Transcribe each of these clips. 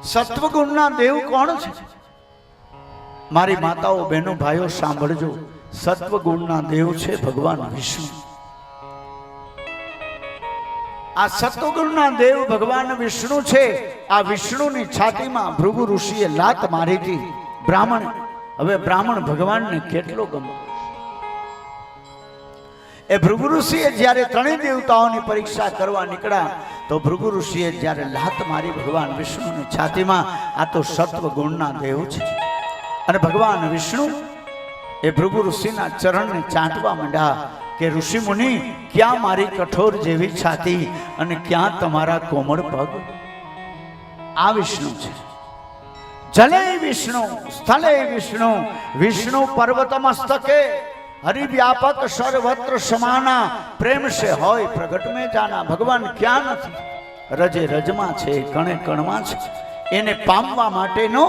સત્વગુણના દેવ કોણ છે? મારી માતાઓ બહેનો ભાઈઓ સાંભળજો, સત્વગુણના દેવ છે ભગવાન વિષ્ણુ. આ સત્વગુણના દેવ ભગવાન વિષ્ણુ છે. આ વિષ્ણુની છાતીમાં ભૃગુ ઋષિએ લાત મારી હતી. બ્રાહ્મણ, હવે બ્રાહ્મણ ભગવાનને કેટલો ગમે. એ ભૃગુ ઋષિએ જ્યારે ત્રણેય દેવતાઓની પરીક્ષા કરવા નીકળ્યા તો ભૃગુ ઋષિએ જ્યારે લાત મારી ભગવાન વિષ્ણુની છાતીમાં, આ તો સત્વગુણના દેવ છે. અને ભગવાન વિષ્ણુ એ ભૃગુ ઋષિના ચરણને ચાટવા માંડ્યા કે ઋષિ મુનિ, ક્યાં મારી કઠોર જેવી છાતી અને ક્યાં તમારા કોમળ પગ? આ વિષ્ણુ છે. જલે વિષ્ણુ સ્થલે વિષ્ણુ, વિષ્ણુ પર્વત મસ્તકે, હરિવ્યાપક સર્વત્ર સમાના, પ્રેમ સે હોય પ્રગટ में जाना. ભગવાન ક્યાં નથી? રજે રજમાં છે, કણે કણમાં છે. એને પામવા માટેનો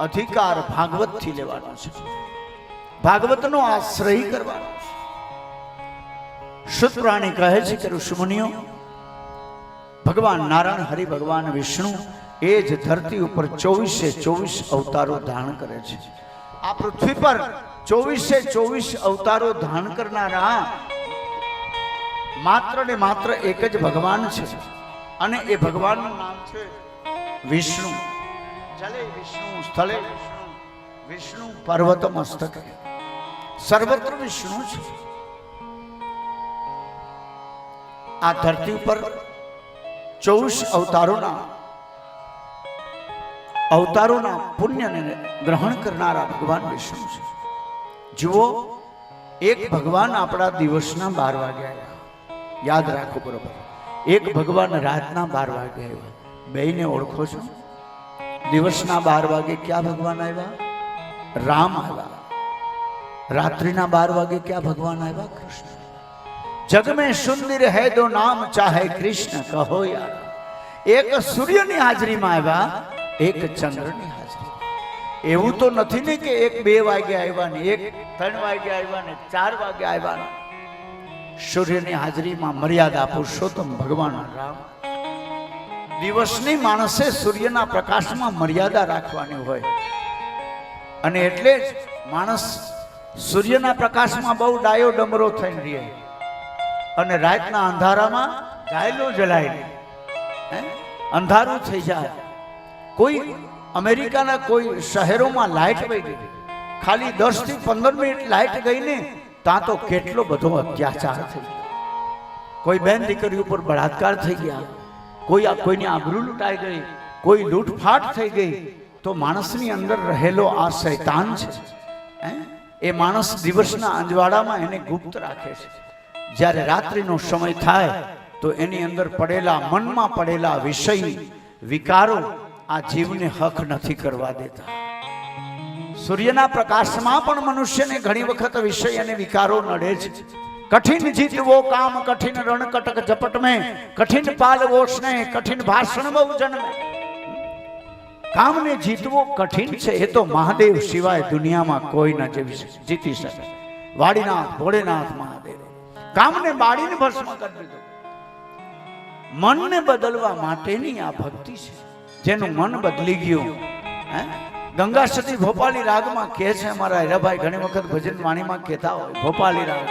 અધિકાર ભાગવત થી લેવાનો છે. ભાગવતનો આશ્રય કરવાનો છે. શુદ્ધ પ્રાણી કહે છે કે ઋષિમુનિઓ, ભગવાન નારાયણ હરિ ભગવાન વિષ્ણુ એ જ ધરતી ઉપર 24 અવતારો ધારણ કરે છે. આ પૃથ્વી પર 24 અવતારો ધારણ કરનારા માત્ર ને માત્ર એક જ ભગવાન છે. અને એ ભગવાનનું નામ છે વિષ્ણુ. જલે વિષ્ણુ સ્થલે વિષ્ણુ, વિષ્ણુ પર્વત મસ્તકે, સર્વત્ર વિષ્ણુ છે. આ ધરતી ઉપર 24 અવતારોના પુણ્યને ગ્રહણ કરનારા ભગવાન વિષ્ણુ છે. જુઓ, એક ભગવાન આપણા દિવસના 12 વાગે આવ્યા. યાદ રાખો બરોબર. એક ભગવાન રાતના 12 વાગે આવ્યા. બેયને ઓળખો છો? દિવસના 12 વાગે ક્યાં ભગવાન આવ્યા? રામ આવ્યા. રાત્રિના 12 વાગે ક્યાં ભગવાન આવ્યા? કૃષ્ણ. જગ में सुंदर है दो नाम चाहे कृष्ण कहो यार. એક સૂર્યની હાજરીમાં આવ્યા, એક ચંદ્રની હાજરી. એવું તો નથી ને કે એક 2 વાગે આવ્યા ને, એક 3 વાગે આવ્યા ને, 4 વાગે આવ્યા ને. સૂર્યની હાજરીમાં મર્યાદા પુરુષોત્તમ ભગવાન રામ. દિવસની માણસે સૂર્યના પ્રકાશમાં મર્યાદા રાખવાની હોય. અને એટલે જ માણસ સૂર્યના પ્રકાશમાં બહુ ડાયો ડમરો થઈને રહે અને રાતના અંધારામાં જાયલો જલાય અંધારું થઈ જાય. કોઈ અમેરિકાના કોઈ શહેરોમાં લાઇટ વહી ગઈ, ખાલી 10 થી 15 મિનિટ લાઇટ ગઈ ને, ત્યાં તો કેટલો બધો અત્યાચાર થઈ ગયો. કોઈ બેન દીકરી ઉપર બળાત્કાર થઈ ગયા, કોઈની આબરૂ લૂંટાઈ ગઈ, કોઈ લૂંટફાટ થઈ ગઈ. તો માણસની અંદર રહેલો આ શૈતાન છે, એ માણસ દિવસના અંજવાડામાં એને ગુપ્ત રાખે છે. જ્યારે રાત્રિનો સમય થાય તો એની અંદર પડેલા, મનમાં પડેલા વિષય વિકારો આ જીવને હક નથી કરવા દેતા. સૂર્યના પ્રકાશમાં પણ મનુષ્યને ઘણી વખત વિષય અને વિકારો નડે છે. કઠિન જીતવો કામ કઠિન રણ કટક ઝપટ में, કઠિન પાલવો સ્નેહ કઠિન ભાષણ બહુ જન્મે. કામને જીતવો કઠિન છે, એ તો મહાદેવ સિવાય દુનિયામાં કોઈ ન જીતી શકે. વાડીનાથ ભોળેનાથ મહાદેવ કામને બાળીને ભસ્મ કરી દીધો. મનને બદલવા માટેની આ ભક્તિ છે. જેનું મન બદલી ગયું, ગંગા સતી ભોપાલી રાગમાં કહે છે, અમારા હીરાભાઈ ઘણી વખત ભજન વાણીમાં કહેતા હોય, ભોપાલી રાગ.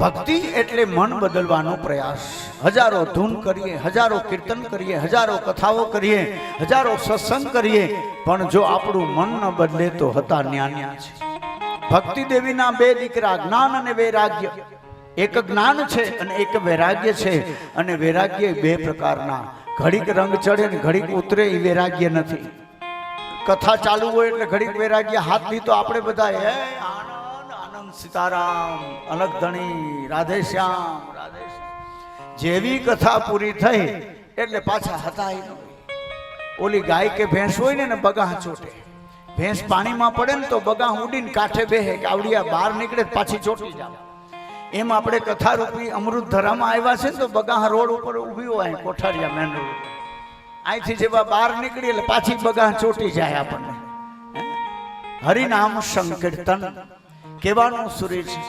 ભક્તિ એટલે મન બદલવાનો પ્રયાસ. હજારો ધૂન કરીએ, હજારો કીર્તન કરીએ, હજારો કથાઓ કરીએ, હજારો સત્સંગ કરીએ, પણ જો આપણું મન ન બદલે તો હતા ન્યા છે. ભક્તિ દેવીના 2 દીકરા, જ્ઞાન અને વૈરાગ્ય. એક જ્ઞાન છે અને એક વૈરાગ્ય છે. અને વૈરાગ્ય 2 પ્રકારના. ઘડીક રંગ ચડે ને ઘડીક ઉતરે, એ વૈરાગ્ય નથી. કથા ચાલુ હોય એટલે ઘડીક વૈરાગ્ય હાથ લીધો આપણે બધા આનંદ આનંદ સીતારામ અલગ ધણી રાધે શ્યામ રાધે શ્યામ. જેવી કથા પૂરી થઈ એટલે પાછા હતા. ઓલી ગાય કે ભેંસ હોય ને બગાહ ચોટે. ભેંસ પાણીમાં પડે ને તો બગાહ ઉડીને કાંઠે બેહે કે આવડિયા બહાર નીકળે પાછી ચોટી જાવ. એમ આપણે કથા રૂપી અમૃત ધરામાં આવ્યા છે તો બગાહ રોડ ઉપર ઊભી હોય, કોઠારિયા મેન રોડ. અહીંથી જેવા બહાર નીકળી એટલે પાછી બગાહ ચોટી જાય આપણને. હરિનામ સંકીર્તન કહેવાનું સુરે છે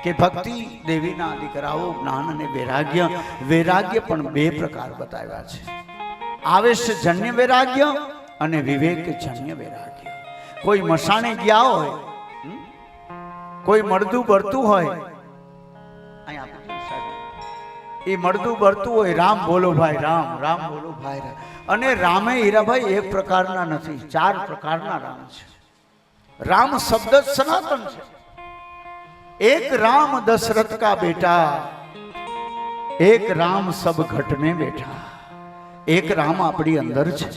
કે ભક્તિ દેવીના દીકરાઓ જ્ઞાન અને વૈરાગ્ય. વૈરાગ્ય પણ 2 પ્રકાર બતાવ્યા છે. આવેશજન્ય વૈરાગ્ય અને વિવેકજન્ય વૈરાગ્ય. કોઈ મસાણે ગયા હોય, કોઈ મળતું ભરતું હોય, એ મળતું ભરતું હોય, રામ બોલો ભાઈ રામ, રામ બોલો ભાઈ રામ. અને રામે હીરાભાઈ એક પ્રકારના નથી, 4 પ્રકારના રામ છે. राम शब्द सनातन है. एक राम दशरथ का बेटा, एक राम सब घट में बैठा. एक राम अपनी अंदर है.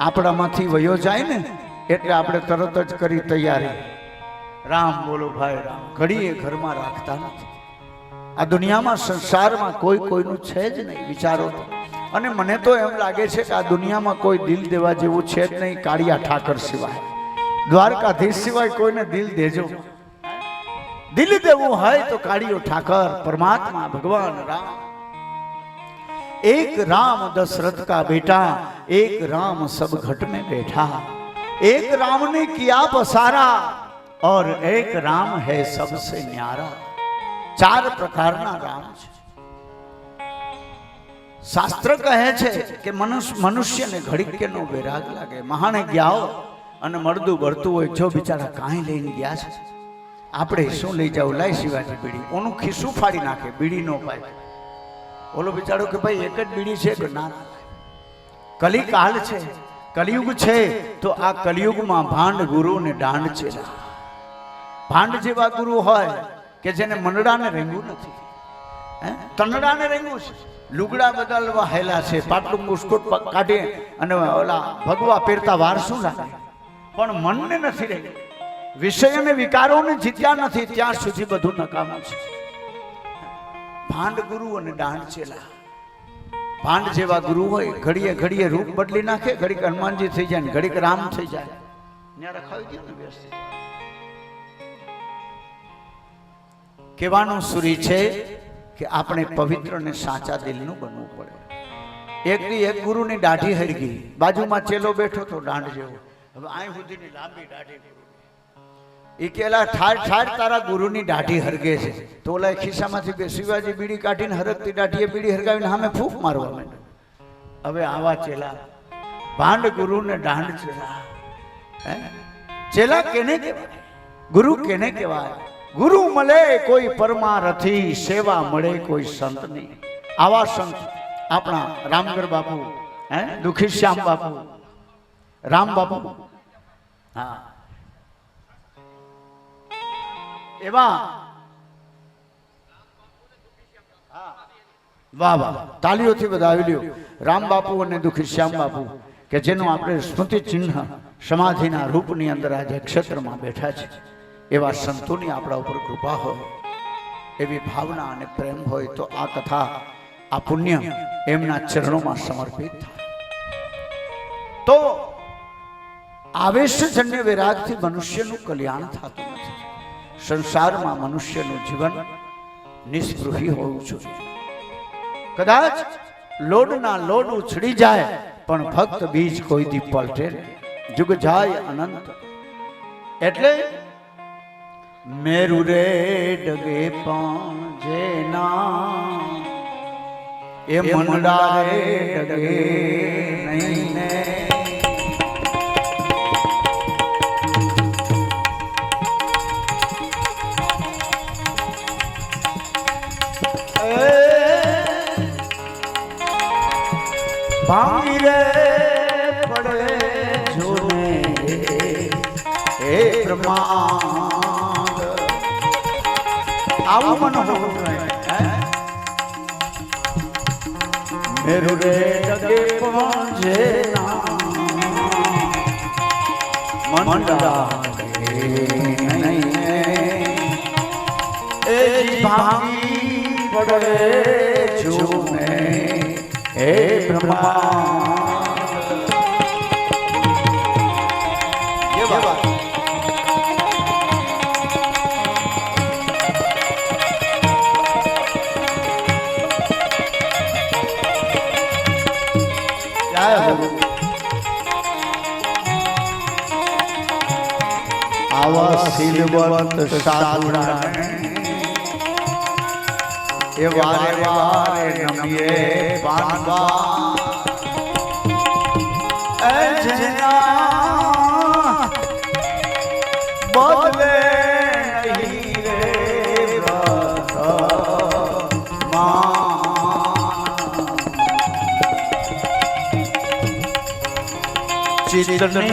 આપણામાંથી વયો જાય ને એટલે આપણે તરત જ કરી તૈયારી, રામ બોલો ભાઈ રામ. ઘડીએ ઘરમાં રાખતા નથી. આ દુનિયામાં સંસારમાં કોઈ કોઈનું છે જ નહીં, વિચારો તો. અને મને તો એમ લાગે છે કે આ દુનિયામાં કોઈ દિલ દેવા જેવું છે જ નહીં, કાળિયા ઠાકર સિવાય. દ્વારકાધીશ સિવાય કોઈને દિલ દેજો. દિલ દેવું હોય તો કાળિયો ઠાકર, પરમાत्मा भगवान राम. एक राम दशरथ का बेटा, एक राम सब घट में बैठा. एक राम ने किया पसारा और एक राम है सबसे न्यारा. 4 प्रकारना राम છે. શાસ્ત્ર કહે છે કે મનુષ્યને ઘડીક કે નો વૈરાગ લાગે. મહાને ગયા અને મળતું ભરતું હોય, જો બિચારા કાંઈ લઈને ગયા છે, આપણે શું લઈ જાવ, લાઈ શિવાજી બીડી, ઓનું ખિસ્સું ફાડી નાખે, બીડી નો પાય. ઓલો બિચારો કે ભાઈ એક જ બીડી છે કે ના, કલિકાલ છે, કલિયુગ છે. તો આ કલિયુગમાં ભાંડ ગુરુ ને દાંડ ચેલા. ભાંડ જેવા ગુરુ હોય કે જેને મંડળાને રેંગું નથી, તનડાને રેંગું છે, લુગડા બદલવા હેલા છે, પાટલું મુસ્કોટ કાઢી અને ઓલા ભગવા પહેરતા વાર શું લાગે, પણ મનને નથી રહી, વિષય અને વિકારોને જીત્યા નથી, ત્યાં સુધી બધું નકામું છે. ભાંડ ગુરુ અને દાંડ ચેલા. ભાંડ જેવા ગુરુ હોય, ઘડીએ ઘડીએ રૂપ બદલી નાખે, ઘડીક હનુમાનજી થઈ જાય ને ઘડીક રામ થઈ જાય. ત્યાં રખાવી દે ને વ્યસ્ત. કહેવાનું સુરી છે કે આપણે પવિત્ર અને સાચા દિલનું બનવું પડે. એક ગુરુની દાઢી હરગી, બાજુમાં ચેલો બેઠો તો દાંડ જેવો, હવે અહીં સુધીની લાંબી દાઢી. એ કેલા ઠાર ઠાર તારા ગુરુની દાઢી હરગે છે. તો ઓલા ખિસ્સામાંથી બે શિવાજી બીડી કાઢીને હરગતી દાઢીએ બીડી હરગાવીને સામે ફૂંક મારવા માંડ્યો. હવે આવા ચેલા, ભાંડ ગુરુ ને દાંડ ચેલા. ચેલા કેને કહેવાય? ગુરુ કેને કહેવાય? ગુરુ મળે કોઈ પરમારથી, સેવા મળે કોઈ સંતની. આવા સંત આપણા રામગર બાપુ, દુખી શ્યામ બાપુ, રામ બાપુ, હા, એવા વાહ વાહ, તાલીઓથી વધાવી લ્યો. રામ બાપુ અને દુખી શ્યામ બાપુ કે જેનું આપણે સ્મૃતિ ચિહ્ન સમાધિના રૂપની અંદર આજે ક્ષેત્રમાં બેઠા છે. એવા સંતોની આપણા ઉપર કૃપા હોય, એવી ભાવના અને પ્રેમ હોય તો આ કથા, આ પુણ્ય એમના ચરણોમાં સમર્પિત થાય. તો આવેશજન્ય વિરાગથી મનુષ્યનું કલ્યાણ થતું નથી. સંસારમાં મનુષ્યનું જીવન નિસ્પૃહી હોવું જોઈએ. કદાચ લોડના લોડ ઉછળી જાય પણ ભક્ત બીજ કોઈ દી પલટે જુગ જાય અનંત. એટલે મેરુ રે ડગે પણ જેના એ મંડા રે ડગે નહીં ને. ભાંગી રે પડે જોને હે બ્રહ્માંડ. આવું મન હોવું જોઈએ. મેરુ રે ડગે પહોંચે ના મંડા નહીં એ ભાંગી પડે જોને હે બ્રહ્માંડ. ये बात આવા શીલવંત સાધુડાને એ વારે વારે નમીએ પાનવા. જેના બદલે નહીં રે ચિત્તને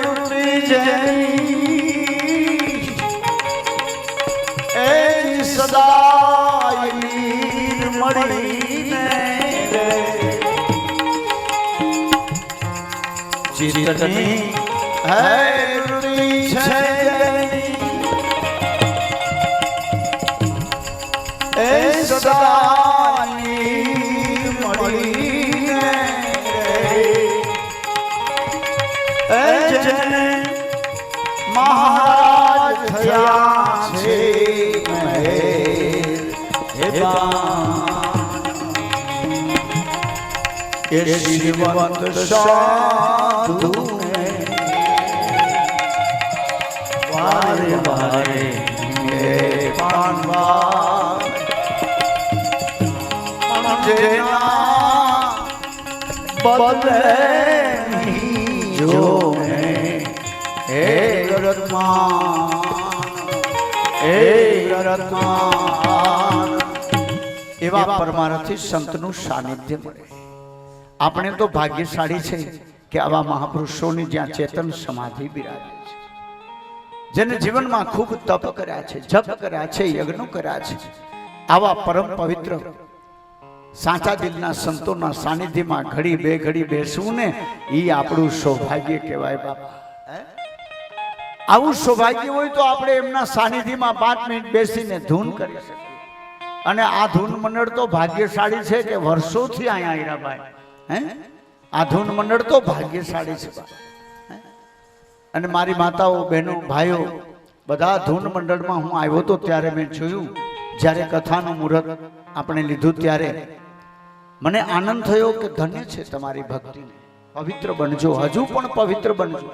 લૂટી જઈ એ સદા મળીને રે ચિત્તને લૂટી છે એ સદા મળીને જેને મહારાજ થયા છે એ શ્રીમંત સાધુ વારે વારે પાનવા જેના બદલે જો હે રત્માન એવા પરમાર્થી સંતનું સાનિધ્ય મળે. આપણે તો ભાગ્યશાળી છે કે આવા મહાપુરુષોની જ્યાં ચેતન સમાધિ બિરાજે છે, જેને જીવનમાં ખૂબ તપ કર્યા છે, જપ કર્યા છે, યજ્ઞો કર્યા છે. આવા પરમ પવિત્ર સાચા દિલના સંતોના સાનિધ્યમાં ઘડી બે ઘડી બેસવું ને એ આપણું સૌભાગ્ય કહેવાય બાપા. આવું સૌભાગ્ય હોય તો આપણે એમના સાનિધ્યમાં 5 મિનિટ બેસીને ધૂન કરી શકીએ. અને આ ધૂન મંડળ તો ભાગ્યશાળી છે કે વર્ષોથી અહીંયા આવ્યા ભાઈ. આ ધૂન મંડળ તો ભાગ્યશાળી છે. અને મારી માતાઓ, બહેનો, ભાઈઓ બધા ધૂન મંડળમાં હું આવ્યો તો ત્યારે મેં જોયું, જ્યારે કથાનું મુહૂર્ત આપણે લીધું ત્યારે મને આનંદ થયો કે ધન્ય છે તમારી ભક્તિને. પવિત્ર બનજો, હજુ પણ પવિત્ર બનજો.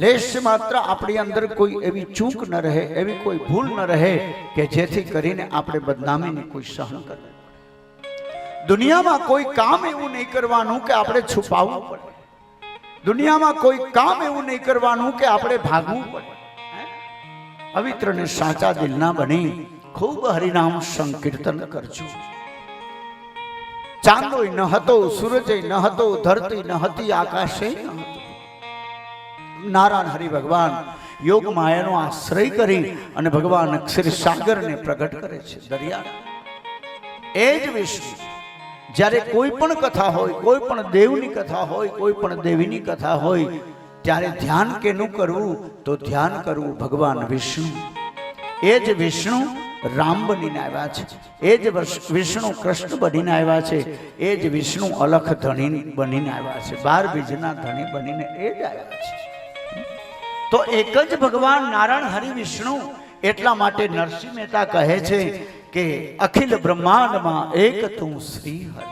લેશ માત્ર આપણી અંદર કોઈ એવી ચૂક ન રહે, એવી કોઈ ભૂલ ન રહે કે જેથી કરીને આપણે બદનામીને કોઈ સહન કરવું. દુનિયામાં કોઈ કામ એવું નહીં કરવાનું કે આપણે છુપાવવું પડે. દુનિયામાં કોઈ કામ એવું નહીં કરવાનું કે આપણે ભાગવું પડે. પવિત્ર ને સાચા દિલના બની ખૂબ હરિનામ સંકીર્તન કરજો. ચાંદોય ન હતો, સૂરજય ન હતો, ધરતી ન હતી, આકાશે ન હતું. નારાયણ હરિ ભગવાન યોગ માયાનો આશ્રય કરી અને ભગવાન ક્ષીરસાગરને પ્રગટ કરે છે, દરિયા. એ જ વિષ્ણુ જ્યારે કોઈ પણ કથા હોય, કોઈ પણ દેવની કથા હોય, કોઈ પણ દેવીની કથા હોય, ત્યારે ધ્યાન કેનું કરવું? તો ધ્યાન કરવું ભગવાન વિષ્ણુ. એ જ વિષ્ણુ રામ બનીને આવ્યા છે, એ જ વિષ્ણુ કૃષ્ણ બનીને આવ્યા છે, એ જ વિષ્ણુ અલખ ધણી બનીને આવ્યા છે, 12 બીજના ધણી બનીને એ જ આવ્યા છે. તો એક જ ભગવાન નારાયણ હરિ વિષ્ણુ. એટલા માટે નરસિંહ મહેતા કહે છે કે અખિલ બ્રહ્માંડમાં એક તું શ્રી હરિ.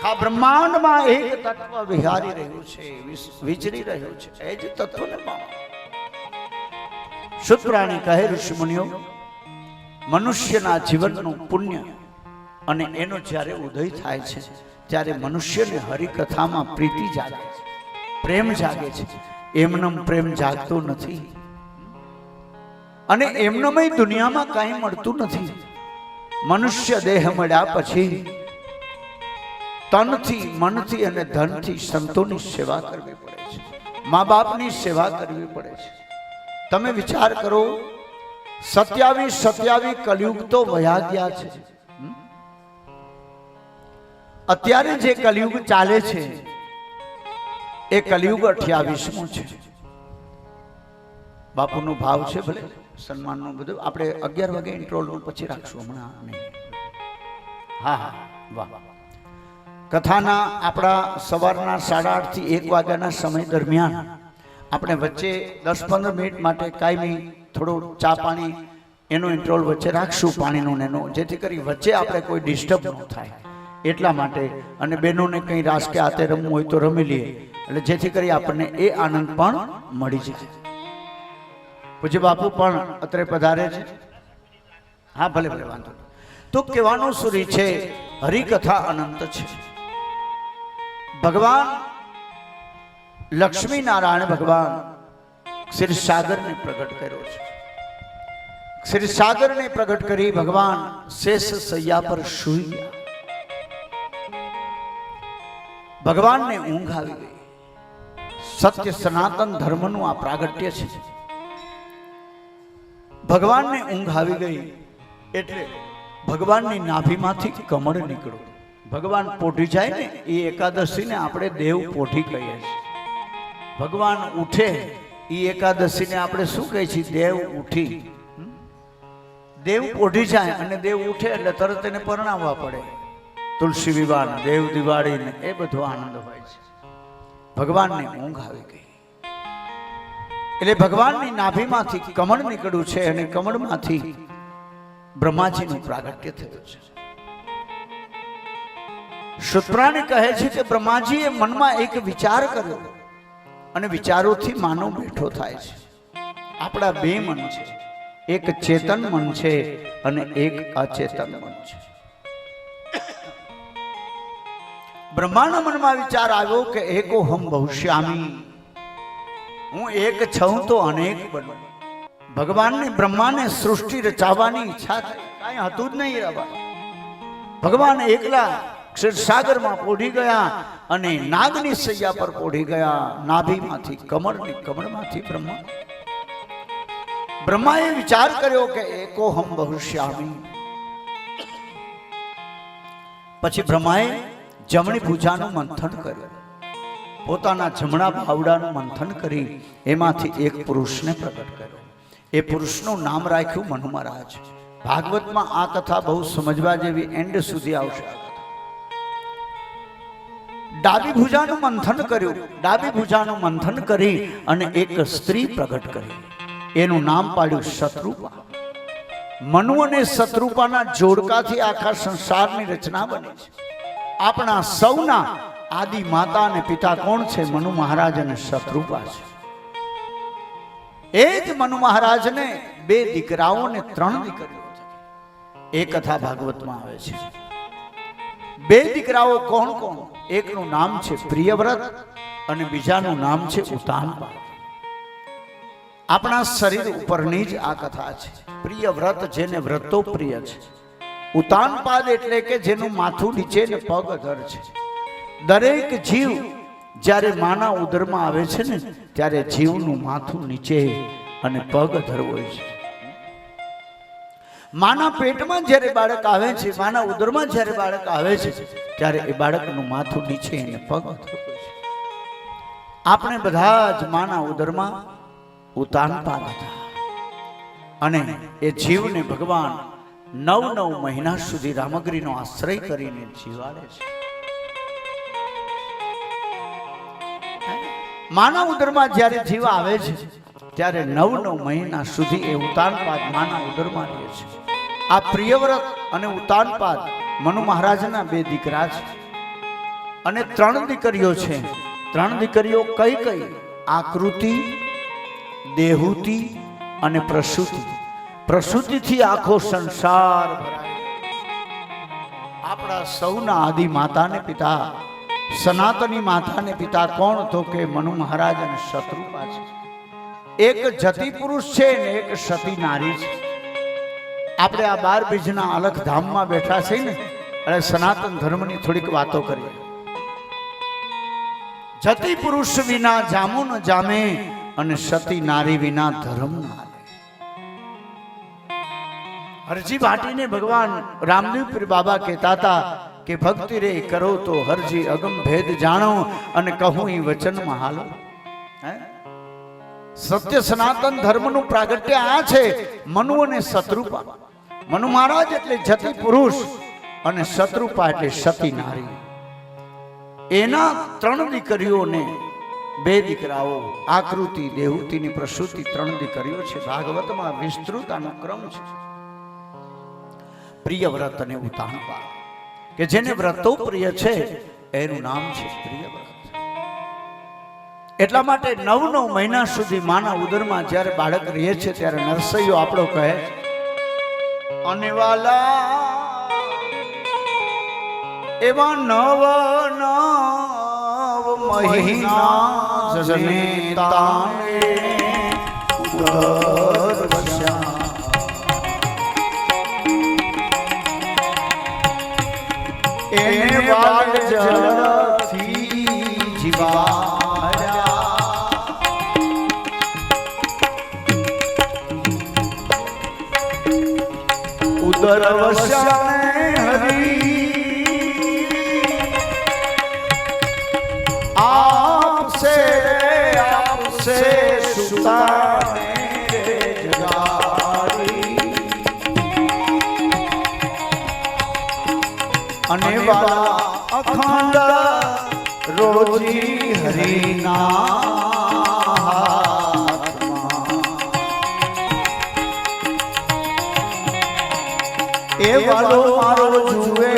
આ બ્રહ્માંડમાં એક તત્વ વિહારી રહ્યું છે, વિચરી રહ્યું છે, એ જ તત્વને પામો. શુદ્રાણી કહે ઋષિ મુનિઓ, મનુષ્યના જીવનનું પુણ્ય અને એનો જ્યારે ઉદય થાય છે ત્યારે મનુષ્યને હરિકથામાં પ્રીતિ જાગે છે, પ્રેમ જાગે છે. એમનેમ પ્રેમ જાગતો નથી અને એમનેમ દુનિયામાં કાંઈ મળતું નથી. મનુષ્ય દેહ મળ્યા પછી તનથી, મનથી અને ધનથી સંતોની સેવા કરવી પડે છે, મા બાપની સેવા કરવી પડે છે. તમે વિચાર કરો, 27 કલયુગ તો વયા ગયા છે. અત્યારે જે કલયુગ ચાલે છે એ કલયુગ 28મો છે. બાપુનો ભાવ છે, ભલે સન્માનનું બધું આપણે 11 વાગે ઇન્ટ્રોલનું પછી રાખશું, હમણાં નહીં. હા હા, વાહ. કથાના આપણા સવારના 8:30 થી 1 વાગ્યાના સમય દરમિયાન આપણે વચ્ચે 10-15 મિનિટ માટે કાયમી થોડું ચા પાણી એનો ઇન્ટ્રોલ વચ્ચે રાખશું, પાણીનો એનો, જેથી કરી વચ્ચે આપણે કોઈ ડિસ્ટર્બ ન થાય એટલા માટે. અને બહેનોને કંઈ રાસ કે આતે રમવું હોય તો રમી લઈએ, એટલે જેથી કરી આપણને એ આનંદ પણ મળી જાય. પૂજ્ય બાપુ પણ અત્રે પધારે છે. હા ભલે ભલે, વાંધો. તો કહેવાનો સુરી છે, હરિકથા અનંત છે. ભગવાન લક્ષ્મી નારાયણ ભગવાન ક્ષીરસાગરને પ્રગટ કર્યો છે. ક્ષીરસાગરને પ્રગટ કરી ભગવાન શેષ શૈયા પર સૂઈ ગયા. ભગવાનને ઊંઘ આવી ગઈ. સત્ય સનાતન ધર્મનું આ પ્રાગટ્ય છે. ભગવાનને ઊંઘ આવી ગઈ એટલે ભગવાનની નાભીમાંથી કમળ નીકળ્યું. ભગવાન પોઢી જાય ને એ એકાદશીને આપણે દેવ પોઢી કહીએ છીએ. ભગવાન ઉઠે એ એકાદશીને આપણે શું કહીએ છીએ? દેવ ઉઠી. દેવ પોઢી જાય અને દેવ ઉઠે એટલે તરત એને પરણાવવા પડે. તુલસી વિવાહ, દેવ દિવાળી ને એ બધો આનંદ હોય છે. ભગવાનને ઊંઘ આવી ગઈ એટલે ભગવાનની નાભીમાંથી કમળ નીકળ્યું છે અને કમળમાંથી બ્રહ્માજીનું પ્રાગટ્ય થયું છે. શુત્રાણી કહે છે કે બ્રહ્માજીએ મનમાં એક વિચાર કર્યો અને વિચારોથી માનવ બેઠો થાય છે. આપણા બે મન છે, એક ચેતન મન છે અને એક અચેતન મન છે. બ્રહ્માના મનમાં વિચાર આવ્યો કે એકો હમ ભવિષ્યામી, હું એક છું તો અનેક બનું. ભગવાનને બ્રહ્માને સૃષ્ટિ રચાવવાની ઈચ્છા થઈ, કાંઈ હતું જ નહીં રવા. ભગવાન એકલા ક્ષીરસાગરમાં પોઢી ગયા અને નાગની સૈયા પર પોઢી ગયા. નાભીમાંથી કમળની, કમળમાંથી બ્રહ્માએ વિચાર કર્યો કે એકો હમ ભવિષ્યામી. પછી બ્રહ્માએ જમણી ભુજાનું મંથન કર્યું. પોતાના જમણા બાવડાનું મંથન કરી એમાંથી એક પુરુષને પ્રગટ કર્યો. એ પુરુષનું નામ રાખ્યું મનુ મહારાજ. ભાગવતમાં આ કથા બહુ સમજવા જેવી, એન્ડ સુધી આવશે. ડાબી ભુજાનું મંથન કર્યું. ડાબી ભુજાનું મંથન કરી અને એક સ્ત્રી પ્રગટ કરી. એનું નામ પાડ્યું શત્રુપા. મનુ અને શત્રુપાના જોડકાથી આખા સંસારની રચના બની છે. આપણા સૌના આદિ માતા અને પિતા કોણ છે? મનુ મહારાજ અને શત્રુપા છે. એ જ મનુ મહારાજને બે દીકરાઓ ને 3 દીકરીઓ છે. એ કથા ભાગવતમાં આવે છે. બે દીકરાઓ કોણ કોણ? એકનું નામ છે પ્રિયવ્રત અને બીજાનું નામ છે ઉતાનપાદ. આપણા શરીર ઉપરની જ આ કથા છે. પ્રિયવ્રત જેને વ્રતો પ્રિય છે. ઉતાનપાદ એટલે કે જેનું માથું નીચે ને પગ અધર છે. દરેક જીવ જ્યારે માના ઉદરમાં આવે છે ને ત્યારે જીવનું માથું નીચે અને પગ અધર હોય છે. માના પેટમાં જ્યારે બાળક આવે છે, માના ઉદરમાં જ્યારે બાળક આવે છે ત્યારે એ બાળકનું માથું નીચે અને પગ અધર હોય છે. આપણે બધા જ માના ઉદરમાં ઉતાનપાદ હતા અને એ જીવને ભગવાન 9 મહિના સુધી રામગીરીનો આશ્રય કરીને જીવાડે છે. માના ઉદરમાં જ્યારે જીવ આવે છે ત્યારે 9 મહિના સુધી એ ઉતાનપાદ માના ઉદરમાં રહે છે. આ પ્રિયવ્રત અને ઉતાનપાદ મનુ મહારાજના 2 દીકરા છે અને 3 દીકરીઓ છે. 3 દીકરીઓ કઈ કઈ? આકૃતિ, દેહુતિ અને પ્રસૂતિ. પ્રસૂતિથી આખો સંસાર ભરાય. આપણા સૌના આદિ માતા ને પિતા, સનાતની માતા ને પિતા કોણ? તો કે મનુ મહારાજ અને શત્રુપા છે. એક જતી પુરુષ છે ને એક સતી નારી છે. આપણે આ 12 બીજના અલગ ધામમાં બેઠા છે ને અને સનાતન ધર્મની થોડીક વાતો કરીએ. જતી પુરુષ વિના જામું ન જામે અને સતી નારી વિના ધર્મ ના હાલે. હરજી ભાટીને ભગવાન રામદેવ બાબા કહેતા હતા કે ભક્તિ રે કરો તો હરજી અગમ ભેદ જાણો અને કહું એ વચનમાં હાલો. સત્ય સનાતન ધર્મનું પ્રાગટ્ય આ છે. મનુ અને શત્રુપા. મનુ મહારાજ એટલે જતી પુરુષ અને શત્રુપા એટલે સતી નારી. એના 3 દીકરીઓને 2 દીકરાઓ, આકૃતિ, દેહુતિની પ્રસૂતિ 3 દીકરીઓ છે. ભાગવતમાં વિસ્તૃત આનો ક્રમ છે. પ્રિયવ્રત અને ઉતાનપાદ કે જેને વ્રતો પ્રિય છે એનું નામ છે પ્રિયવ્રત. એટલા માટે 9 મહિના સુધી માના ઉદરમાં જ્યારે બાળક રહે છે ત્યારે નરસૈયો આપણો કહે અને વાલા એવા 9 મહિના જને તાણે ઉદર વસ્યા એને વાગ જળથી જીવાયા ઉદર વસ્યા હરી આપસે સુતાને જગાડી અને વાલા અખંડ રોજી હરિના એ વાલો મારો જુએ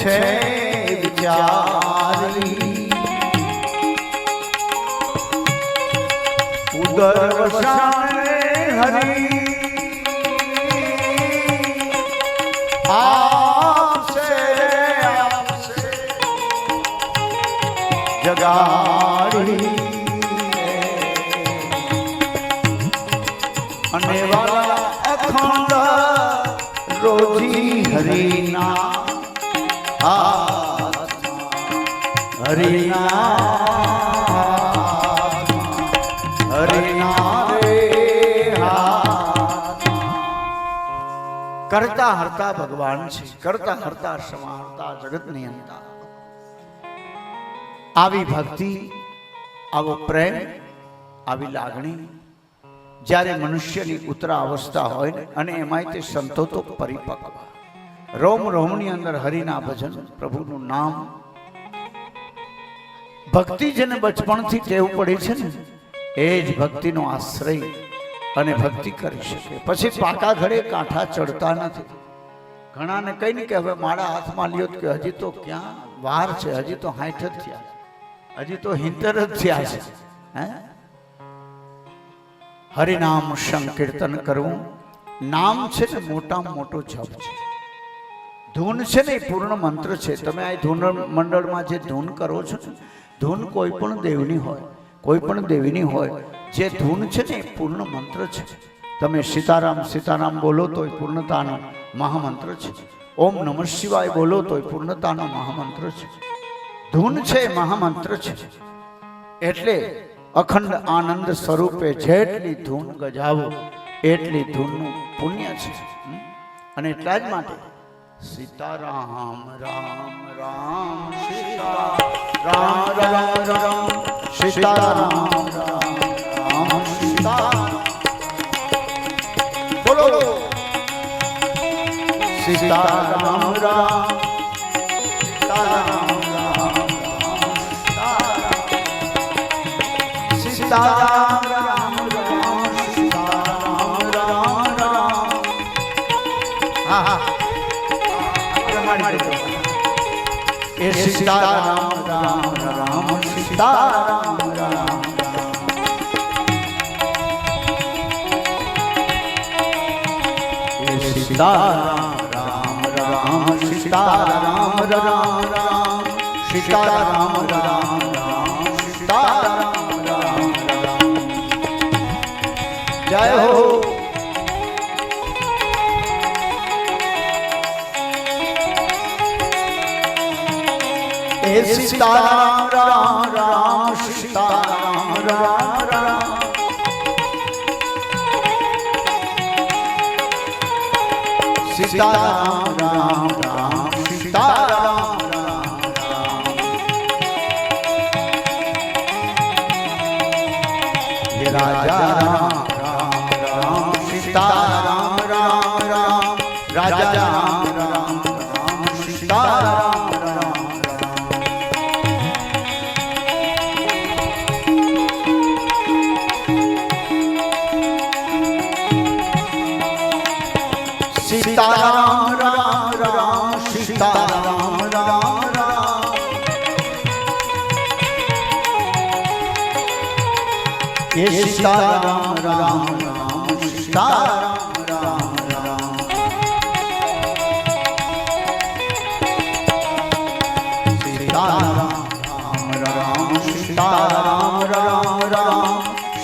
છે વિચારી ઉદર વસાણે હરી આપસે જગાડી અને વાલા અખંડ રોજી હરિના હરિના હરિના કરતા હરતા ભગવાન છે, કરતા હરતા સમારતા જગતની અંતા. આવી ભક્તિ, આવો પ્રેમ, આવી લાગણી જ્યારે મનુષ્યની ઉત્તરા અવસ્થા હોય ને, અને એમાંય તે સંતો તો પરિપક્વ, રોમ રોમની અંદર હરિના ભજન, પ્રભુનું નામ, ભક્તિ જેને બચપણથી ટેવ પડી છે ને એ જ ભક્તિનો આશ્રય અને ભક્તિ કરી શકે. પછી પાકા ઘડે કાંઠા ચડતા નથી. ઘણાને કઈ ને કે હવે મારા હાથમાં લ્યો કે હજી તો ક્યાં વાર છે, હજી તો 60 જ થયા, હજી તો 70 જ થયા છે. હે, હરિનામ સંકીર્તન કરવું, નામ છે ને મોટામાં મોટો જપ છે. ધૂન છે ને એ પૂર્ણ મંત્ર છે. તમે આ ધૂન મંડળમાં જે ધૂન કરો છો ને, ધૂન કોઈ પણ દેવની હોય, કોઈ પણ દેવીની હોય, જે ધૂન છે ને એ પૂર્ણ મંત્ર છે. તમે સીતારામ સીતારામ બોલો તો એ પૂર્ણતાનો મહામંત્ર છે. ઓમ નમઃ શિવાય બોલો તો એ પૂર્ણતાનો મહામંત્ર છે. ધૂન છે એ મહામંત્ર છે. એટલે અખંડ આનંદ સ્વરૂપે જેટલી ધૂન ગજાવો એટલી ધૂનનું પુણ્ય છે. અને એટલા જ માટે સીતારામ રામ રામ સીતા રામ રામ રામ સીતારામ રામ રામ સીતા બોલો સીતારામ રામ સીતારામ રામ સીતારામ રામ રામ સીતારામ રામ રામ. હા હા એ સીતારામ રામ રામ સીતારામ રામ એ સીતારામ રામ રામ સીતારામ રામ રામ સીતારામ રામ રામ સીતારામ રામ રામ. જય હો. सीताराम राम राम सीताराम राम राम सीताराम राम राम सीताराम राम राम. हे राजा राम राम राम सीताराम राम राम राजा राम राम राम सीताराम. सीताराम राम राम सीताराम राम राम ये सीताराम राम राम सीताराम राम राम. सीताराम राम राम सीताराम राम राम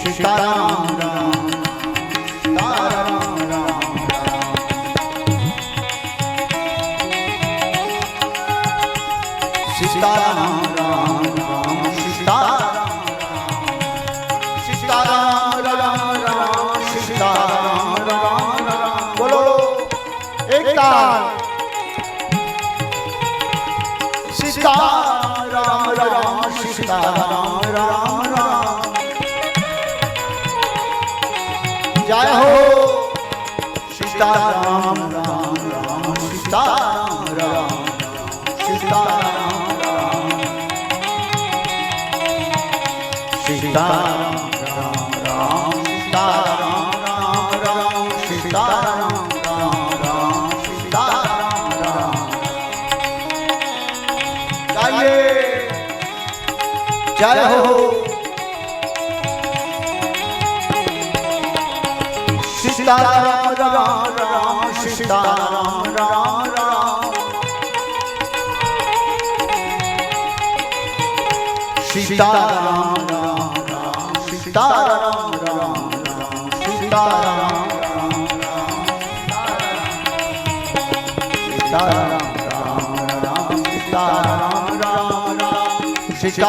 सीताराम राम सीताराम राम राम सीताराम राम राम सीताराम राम राम बोलो एक ताल सीताराम राम सीताराम राम राम जय हो सीताराम राम राम सीताराम राम सीताराम सीताराम राम राम सीताराम राम राम सीताराम राम राम सीताराम राम गाइए जय हो सीताराम राम राम सीताराम राम राम सीताराम राम राम सीताराम राम राम सीताराम राम राम सीताराम राम राम सीताराम राम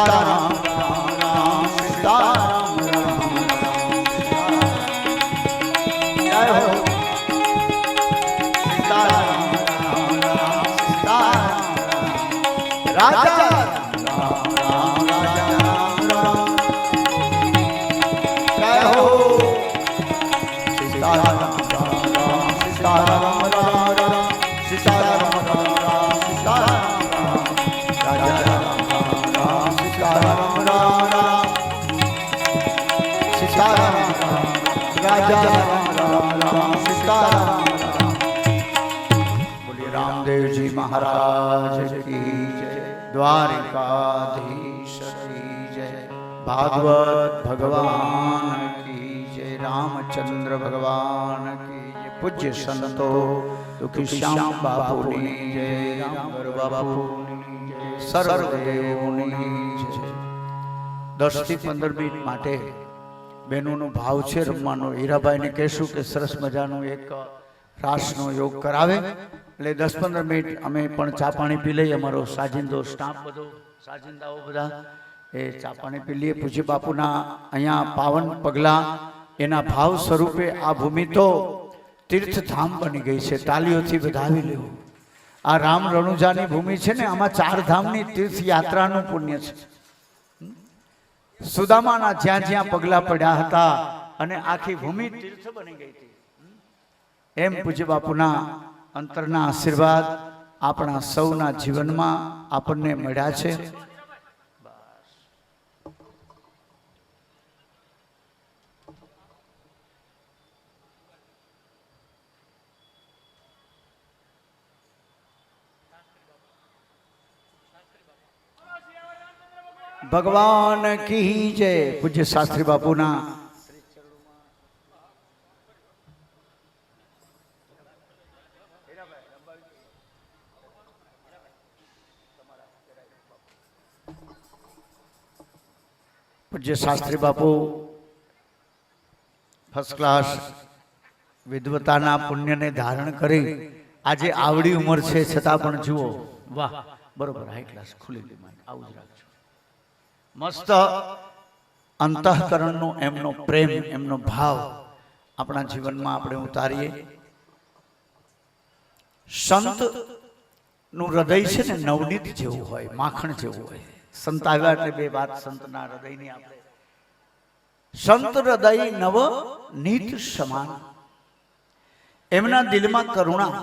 राम सीताराम राम जय हो सीताराम राम राम सीताराम राजा बोलिए रामदेव जी महाराज की जय, द्वारिकाधीश की जय, भागवत भगवान की जय, रामचंद्र भगवान की जय, पूज्य संतो दुखी श्याम बापू की जय, रामगर बापू की जय, सर्वदेवों की जय। 10 થી 15 મિનિટ માટે બહેનોનો ભાવ છે રમવાનો. હીરાભાઈને કહેશું કે સરસ મજાનો એક રાસનો યોગ કરાવે એટલે 10-15 મિનિટ અમે પણ ચા પાણી પી લઈએ. અમારો સાજિંદો સ્ટાફ બધો સાજિંદાઓ બધા એ ચા પાણી પી લઈએ. પૂજ્ય બાપુના અહીંયા પાવન પગલા એના ભાવ સ્વરૂપે આ ભૂમિ તો તીર્થધામ બની ગઈ છે. તાલીઓથી વધાવી લેવું. આ રામ રણુજાની ભૂમિ છે ને, આમાં 4 ધામની તીર્થયાત્રાનું પુણ્ય છે. સુદામાના જ્યાં જ્યાં પગલા પડ્યા હતા અને આખી ભૂમિ તીર્થ બની ગઈ હતી. એમ પૂજ્ય બાપુના અંતરના આશીર્વાદ આપણા સૌના જીવનમાં આપણને મળ્યા છે. भगवान की जय. पूज्य शास्त्री बापूना पूज्य शास्त्री बापू फर्स्ट क्लास विद्वताना पुण्य ने धारण करी आज आवड़ी उमर है छता पण जुओ वाह बरोबर हाई क्लास खुली आવું જ રાખજો. मस्त अंतःकरणનો એમનો પ્રેમ એમનો ભાવ આપણા જીવનમાં આપણે ઉતારીએ. સંતનું હૃદય છે ને નવનીત જેવું હોય, માખણ જેવું હોય. સંત આવ્યા એટલે બે વાત સંતના હૃદયની આપણે. સંત હૃદય નવનીત સમાન. એમના દિલમાં કરુણા,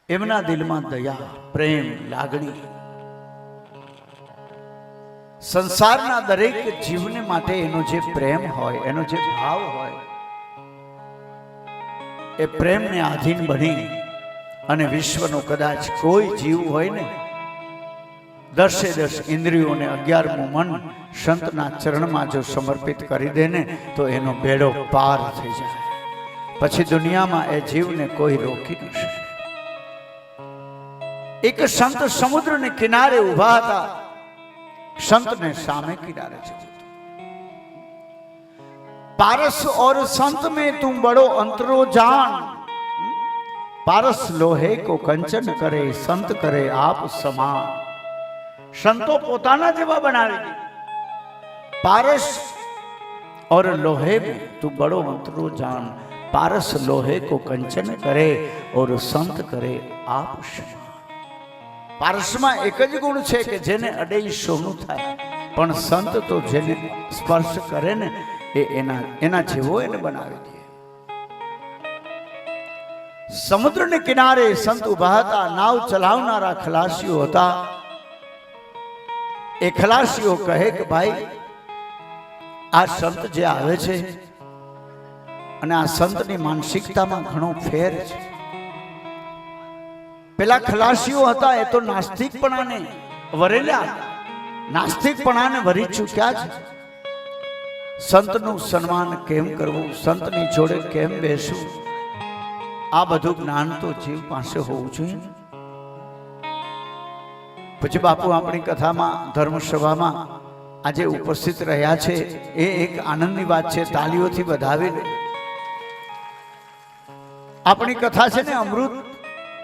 એમના દિલમાં દયા, પ્રેમ, લાગણી. સંસારના દરેક જીવને માટે એનો જે પ્રેમ હોય, એનો જે ભાવ હોય, એ પ્રેમને આધીન બની અને વિશ્વનો કદાચ કોઈ જીવ હોય ને 10 ઇન્દ્રિયોને 11મું મન સંતના ચરણમાં જો સમર્પિત કરી દે ને તો એનો બેડો પાર થઈ જાય. પછી દુનિયામાં એ જીવને કોઈ રોકી ન શકે. એક સંત સમુદ્રને કિનારે ઊભા હતા. संत ने सामे किनारे जવું। पारस और संत में तुम बड़ो अंतरो जान। पारस लोहे को कंचन करे, संत करे आप समान। संतो पोताना जेवा बनावी दे। पारस और लोहे में तू बड़ो अंतरो जान। पारस लोहे को कंचन करे और संत करे आप समान। पारस में एक ज गुण छे के जेने अडे सोनू थाय, पण संत तो जेने स्पर्श करे ने एना जेवो एने बनावी दे। समुद्र ने किनारे संत उभा हता, नाव चलावनारा खलासीओ हता। ए खलासीओ कहे के भाई आ संत जे आवे छे अने आ संतनी मानसिकतामां घणो फेर छे। पेला खलासीओ हता ए तो नास्तिकपणाने वरेला, नास्तिकपणाने वरी चूक्या छे। संतનું સન્માન કેમ કરવું, સંતની જોડે કેમ બેસવું, આ બધું જ્ઞાન તો જીવ પાસે હોવું જોઈએ। પછી બાપુ આપણી કથામાં ધર્મસભામાં આજે ઉપસ્થિત રહ્યા છે એ એક આનંદની વાત છે, તાલીઓથી વધાવી લો। આપણી કથા છે ને અમૃત,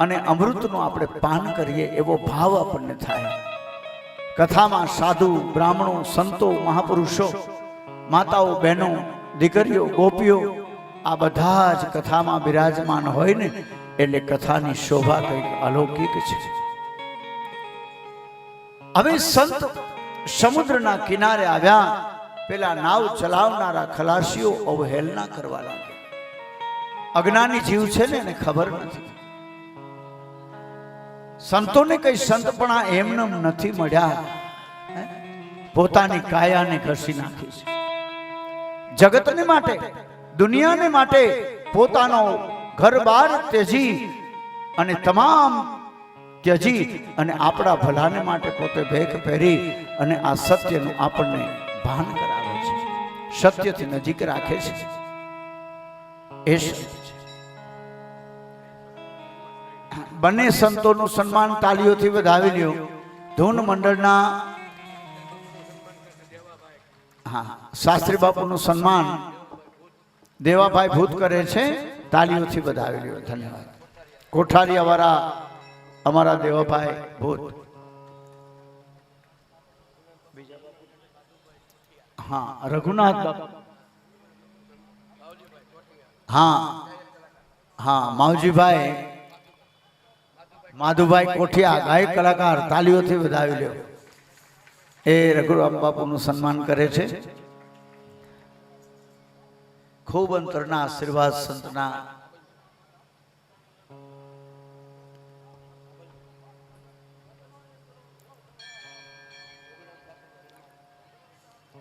અને અમૃતનું આપણે પાન કરીએ એવો ભાવ આપણને થાય। કથામાં સાધુ, બ્રાહ્મણો, સંતો, મહાપુરુષો, माताओं, बहनों, दीकरीओ, गोपीओ आ बधा ज कथामां विराजमान होय ने एटले कथानी शोभा कंईक अलौकिक छे। हवे संत समुद्रना किनारे आव्या, पेला नाव चलावनारा खलासीओ अवहेलना करवा लाग्या। अज्ञानी जीव छे ने एने खबर नथी। संतोने कई संतपणा एमनेम नथी मळ्या, पोतानी कायाने घसी नाखी छे। जगतने माटे, दुनियाने माटे पोतानो घर बार त्यजी अने तमाम त्यजी अने आपड़ा भलाने माटे पोते भेख पहेरी अने आ सत्यनुं आपणने भान करावे छे, सत्यथी नजीक राखे छे। ए सत्य छे। बने संतोनुं सन्मान तालीओथी वधावी ल्यो। धून मंडळना हाँ, शास्त्री बापूનું સન્માન દેવાભાઈ ભૂત કરે છે, તાલીઓથી વધાવી લ્યો। ધન્યવાદ। કોઠારીયાવાળા અમારા દેવાભાઈ ભૂત। हाँ, रघुनाथ बापू, हाँ हाँ, मावजी भाई, माधुभाई कोठिया, गायक कलाकार, तालीओથી વધાવી લ્યો। ए रघुराम बापूનું સન્માન करे छे। खूब अंतरना आशीर्वाद संतना।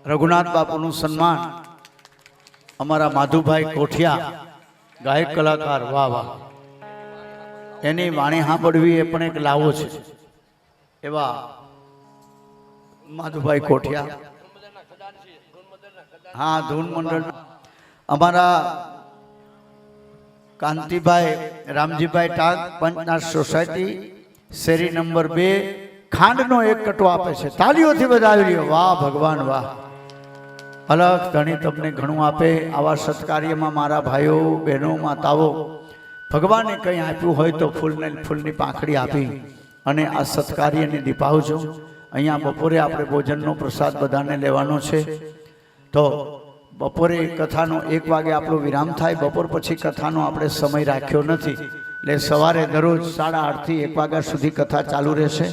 रघुनाथ बापूનું સન્માન अमरा माधुभाई कोठिया, गायक कलाकार। वाह वाह, एनी वाणी सांभळवी ए पण एक लावो छे एवा माधुभाई कोठिया। हाँ, धून मंडल अमरा कांतिभाई रामजीभाई टाग, पंचनाथ सोसायटी, शेरी नंबर 2, खांडनो एक कटो आपे छे। तालीओथी वधावी ल्यो। वाह भगवान वाह, अलग धणी तमने घणुं आपे। आवा सत्कार्यमां मारा भाईओ, बहनों, माताओ, भगवाने कंई आप्युं होय तो फूलनी पाखड़ी आपी अने आ सत्कार्यने दीपावजो। अहींया बपोरे आपणे भोजननो प्रसाद बधाने लेवानो छे। तो बपोरे कथानो 1 वागे आपणो विराम थाय। बपोर पछी कथानो आपणे समय राख्यो नथी, એટલે સવારે દરરોજ 8:30 થી 1 વાગ્યા સુધી કથા ચાલુ રહેશે।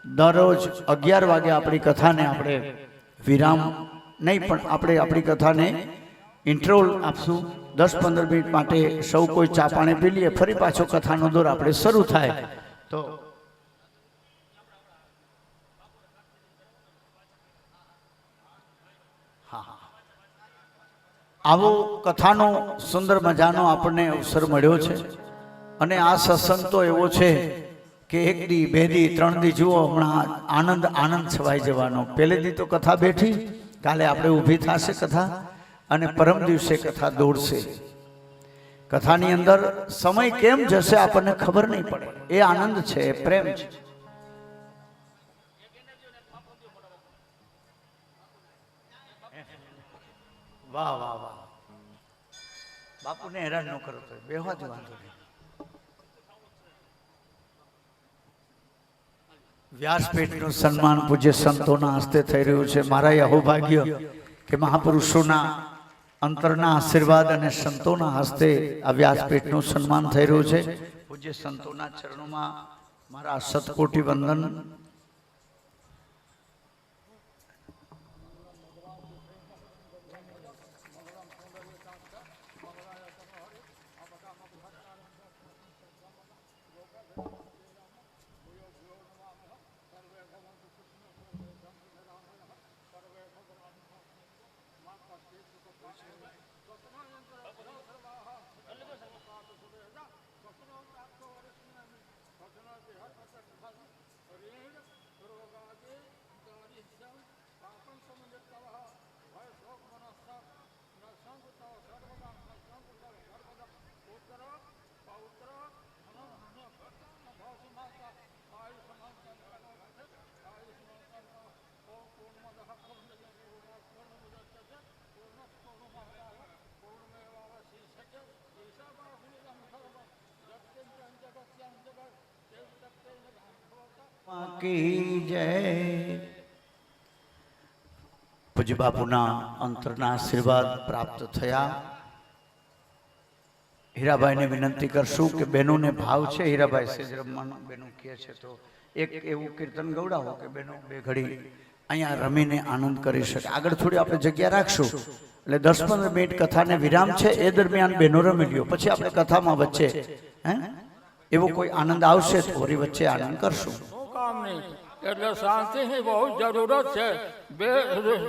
દરરોજ 11 વાગે આપણી કથાને આપણે વિરામ નહીં, પણ આપણે આપણી કથાને ઇન્ટરવલ આપશું। 10-15 મિનિટ માટે સૌ કોઈ ચા પાણી પી લઈએ, ફરી પાછો કથાનો દોર આપણે શરૂ થાય। તો आवो कथानो सुंदर मजानो आपने अवसर मळ्यो छे। अने आ सत्संग तो एवो छे के 1 दी 2 दी 3 दी जुओ हमणा आनंद आनंद छवाई जवानो। पहले दी तो कथा बैठी, काले आपणे ऊभी थशे कथा, अने परम दिवसे कथा दौड़शे। कथानी अंदर समय केम जशे आपने खबर नहीं पड़े। ए आनंद छे, प्रेम छे। વાહ વાહ વાહ, બાપુને હેરાન ન કરો તો બેહવા જ વાંધો નહીં. વ્યાસપીઠનું સન્માન પૂજ્ય સંતોના હસ્તે થઈ રહ્યું છે. મારા અહોભાગ્ય કે મહાપુરુષોના અંતરના આશીર્વાદ અને સંતોના હસ્તે આ વ્યાસપીઠનું સન્માન થઈ રહ્યું છે. પૂજ્ય સંતોના ચરણોમાં મારા શતકોટી વંદન. કી જય. પૂજ્ય બાપુના અંતરના આશીર્વાદ પ્રાપ્ત થયા. હીરાભાઈને વિનંતી કરશું કે બહેનોને ભાવ છે. હીરાભાઈ સેજ રમવાનું બહેનો કહે છે તો એક એવું કીર્તન ગવડાવો કે બહેનો બે ઘડી અહીંયા રમીને આનંદ કરી શકે. આગળ થોડી આપણે જગ્યા રાખશું એટલે 10-15 મિનિટ કથાને વિરામ છે. એ દરમિયાન બહેનો રમી લ્યો, પછી આપણે કથામાં વચ્ચે એવો કોઈ આનંદ આવશે તો વળી વચ્ચે આનંદ કરશું. એટલે શાંતિની બહુ જરૂરત છે. બે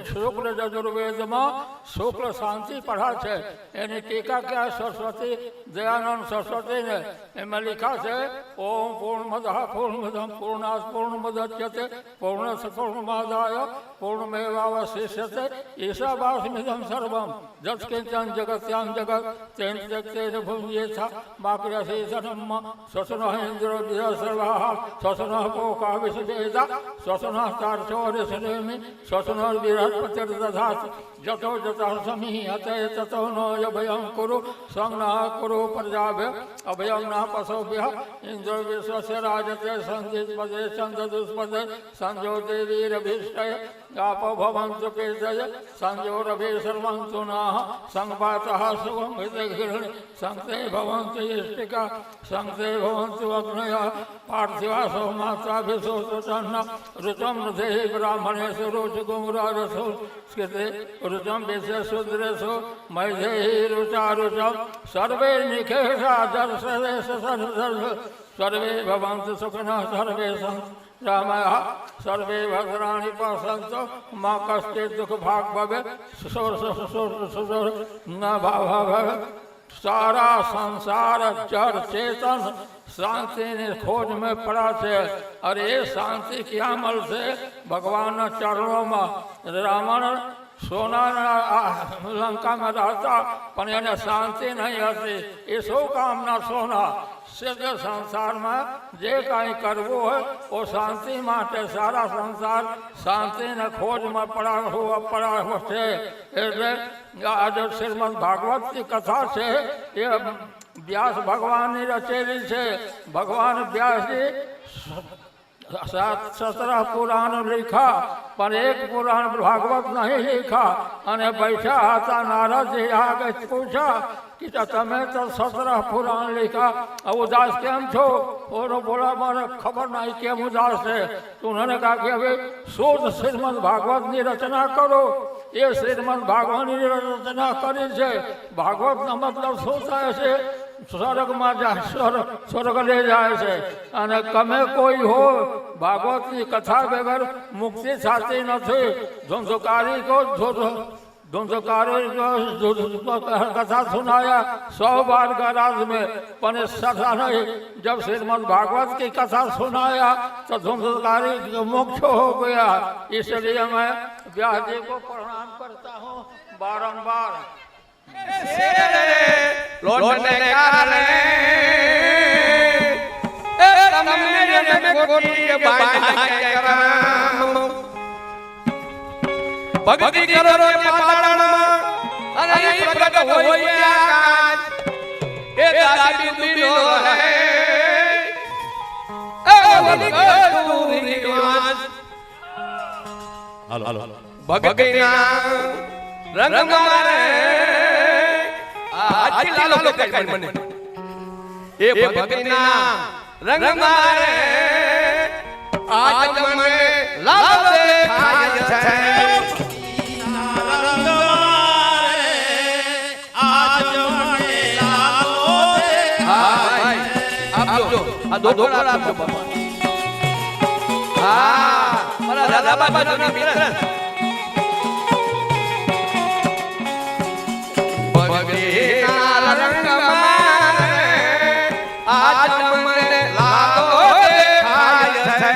શુક્લ યજુર્વેદમાં શુક્લ શાંતિ પઢા છે. એની ટીકા ક્યાં સરસ્વતી દયાનંદ સરસ્વતીને એમાં લખા છે ઓમ પૂર્ણમદ પૂર્ણમદમ પૂર્ણાત પૂર્ણમદચ્યતે પૂર્ણસ્ય પૂર્ણમાદાય પૂર્ણમેવાવશિષ્યતે ઈશાવાસ્મિદં સર્વમ જત્કિંચન જગત્યામ જગત તેન જગતેન ભુંજેથા માક્ર્યશેષનમ સ્વસનઃ ઇન્દ્રો દિહ સર્વાઃ સ્વસનઃ પોકા વિસદેતા સ્વસનઃ તાર્ચોરિષનેમિ સ્વસનઃ વિરહત્પતિર્દધાત જતો જતઃ સમીહતે તતો નો અભયં કુરુ સંજ્ઞા કુરુ પ્રજાભ્ય અભયં ના પશોભ્ય ઇન્દ્ર વિશ્વસ્ય રાજતે સંગીત પદે ચંદ્રદુષ્પદે સંજો દેવીરભીષ્ટય આપો ભવંતુ કીર્તય સંજોરભિ સર્વંતુ નાઃ સંપાતઃ સુગમ વિદગિરણિ સંતે ભવંતુ યષ્ટિકા સંતે ભવંતુ અગ્નયા પાર્થિવા સોમાત્રાભિસોતન્ન ઋતમ રથે બ્રાહ્મણેષુ રુચ ગુંગરારસો સ્કૃતે ઋતમ વિશે શુદ્રેષુ મૈધૈ રુચારુચમ સર્વે નિખેષા દર્શરેશ સર્વ સર્વે ભવંતુ સુખિનઃ સર્વે સંત રામાય સર્વે ભદ્રાણિ પશ્યન્તુ મા કશ્ચિત દુઃખ ભાગ ભવે ન ભાવ ભવે. सारा संसार जड़ चेतन शांति ने खोज में पड़ा है. और ये शांति क्या मल से भगवान चरणों में रावण सोना लंका में रहता पर એને શાંતિ નહીં હતી. એ શું કામના સોના સિદ્ધ સંસાર में જે કાંઈ કરવું હોય वो શાંતિ માટે. સારા સંસાર શાંતિ ને ખોજ में પડા છે. એટલે आज श्रीमद भागवत की कथा છે એ વ્યાસ ભગવાનની રચેલી છે. ભગવાન વ્યાસજી 17 પુરાણ लिखा पर एक पुराण भागवत नहीं लिखा. અને बैठा હતા નારદજી आगे पूछा कि તમે तो 17 પુરાણ लिखा उदास केम छो. और बोला मारे खबर नहीं केम उदास है. तो उन्होंने कहा कि अभी शुद्ध श्रीमद भागवत की रचना करो. ये श्रीमद भागवत की रचना करी છે. भागवत का मतलब શું થાય છે? સ્વર્ગમાં જાય, સ્વર્ગ લઈ જાય છે. અને તમે કોઈ હો ભાગવતની કથા વગર મુક્તિ થતી નથી. ધુંધુકારી को धुंधकारी कथा सुनाया 100 बार गराज में पर सदा नहीं. जब श्रीमद भागवत की कथा सुनाया तो धुंधकारी मोक्ष हो गया. इसलिए मैं व्यास जी को प्रणाम करता हूँ बारंबार. લોટને કારણે એ તમને કોટી બાંધા કરામ ભક્તિ કરો ને પાતાળમાં અને ઈ પ્રગટ હોય આકાશ એ દાદી દુબીનો રહે એ વગતું નિવાસ હાલો ભક્તિના રંગ મારે આજી લાલો દેખાય મને એ ભક્તિના રંગ મારે આજ મને લાલો દેખાય છે આ ધોધોળા આપજો બાપા હા મારા દાદા બાબા ના મિત્ર ભગતીના રંગમાં આજ મને લાલો દેખાય છે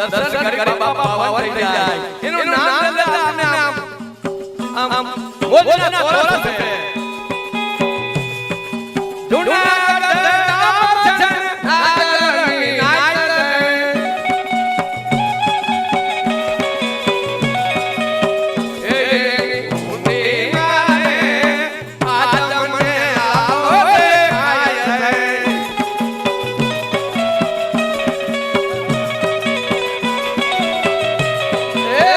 દર્શન કરી બાપા પાવન થઈ જાય એનું નામ લેતા આપણે આમ મોજના તોરા છે જૂનાગઢ નામ છે નાગરની નાયર એ ઉની મારે આજ મને આવો દેખાય છે એ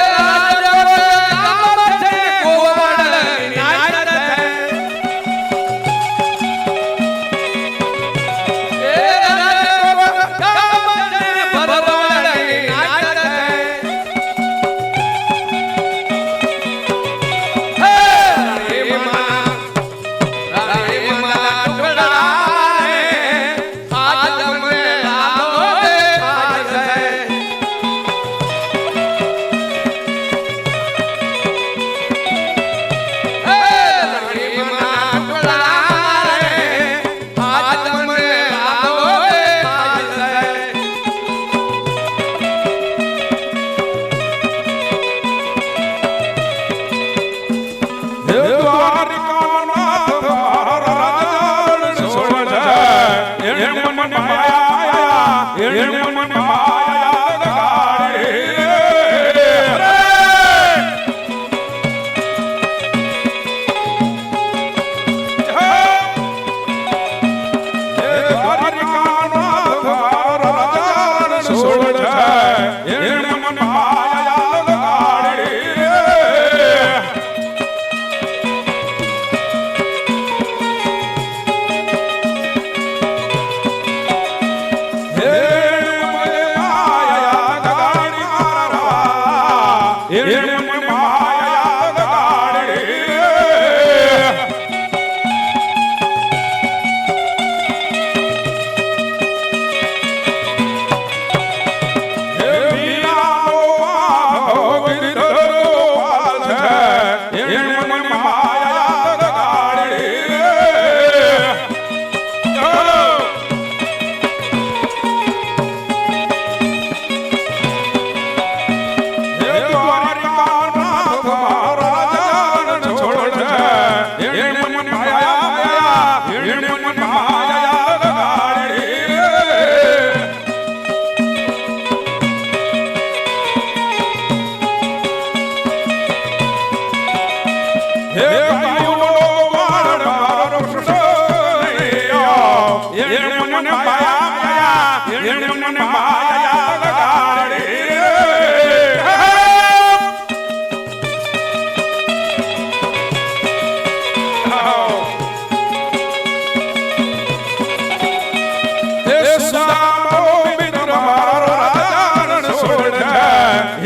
એને મને માયા લગાડી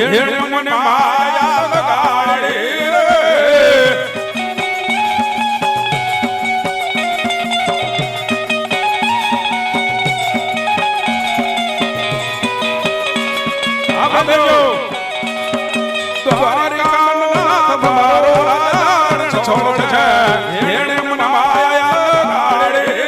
એને મને માયા લગાડી આ બધો દ્વારિકાનાથ મારો રાજા છોડ છે એને મને માયા લગાડી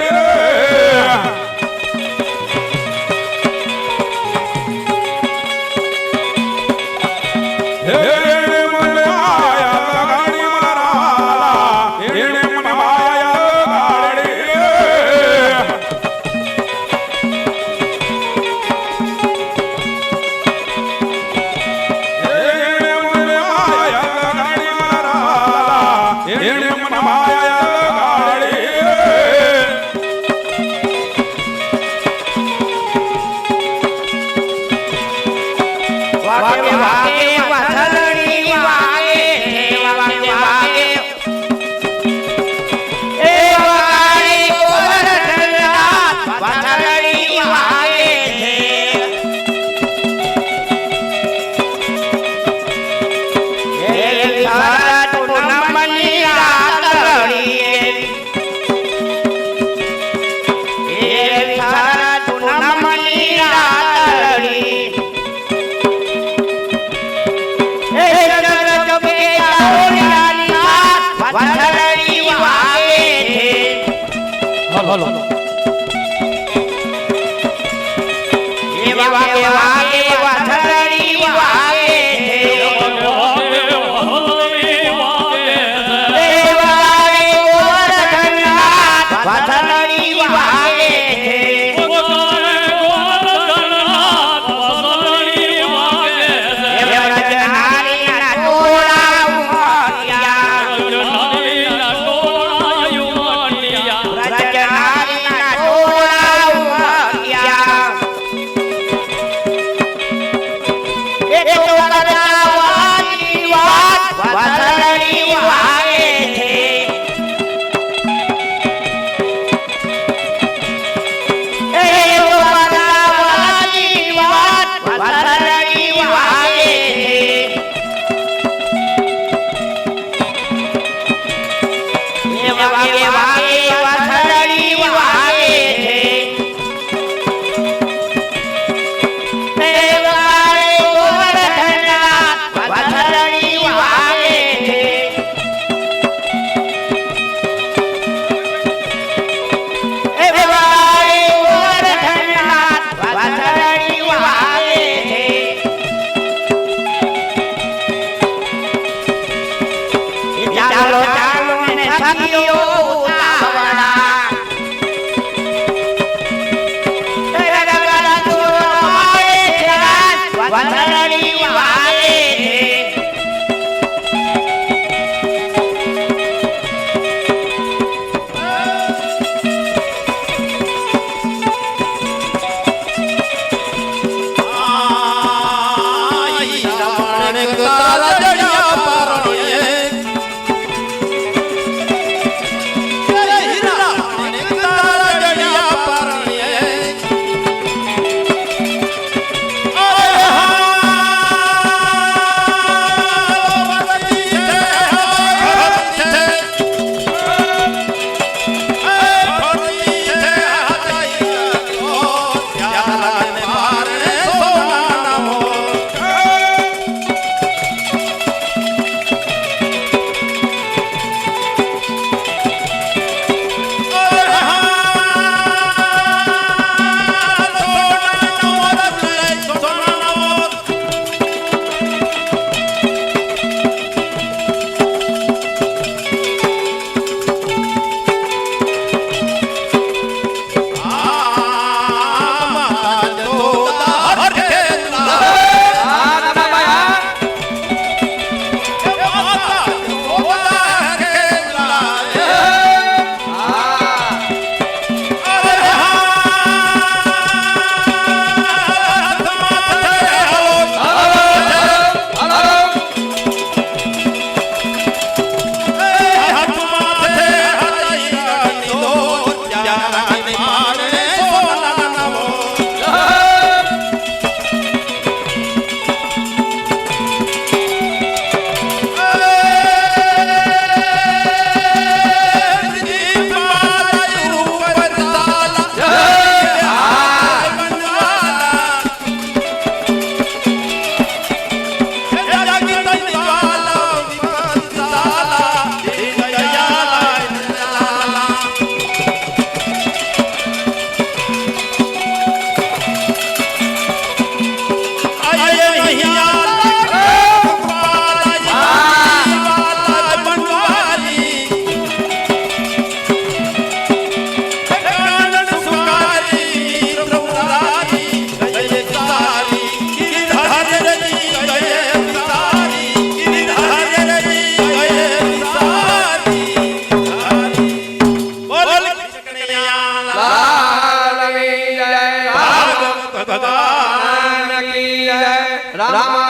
રામા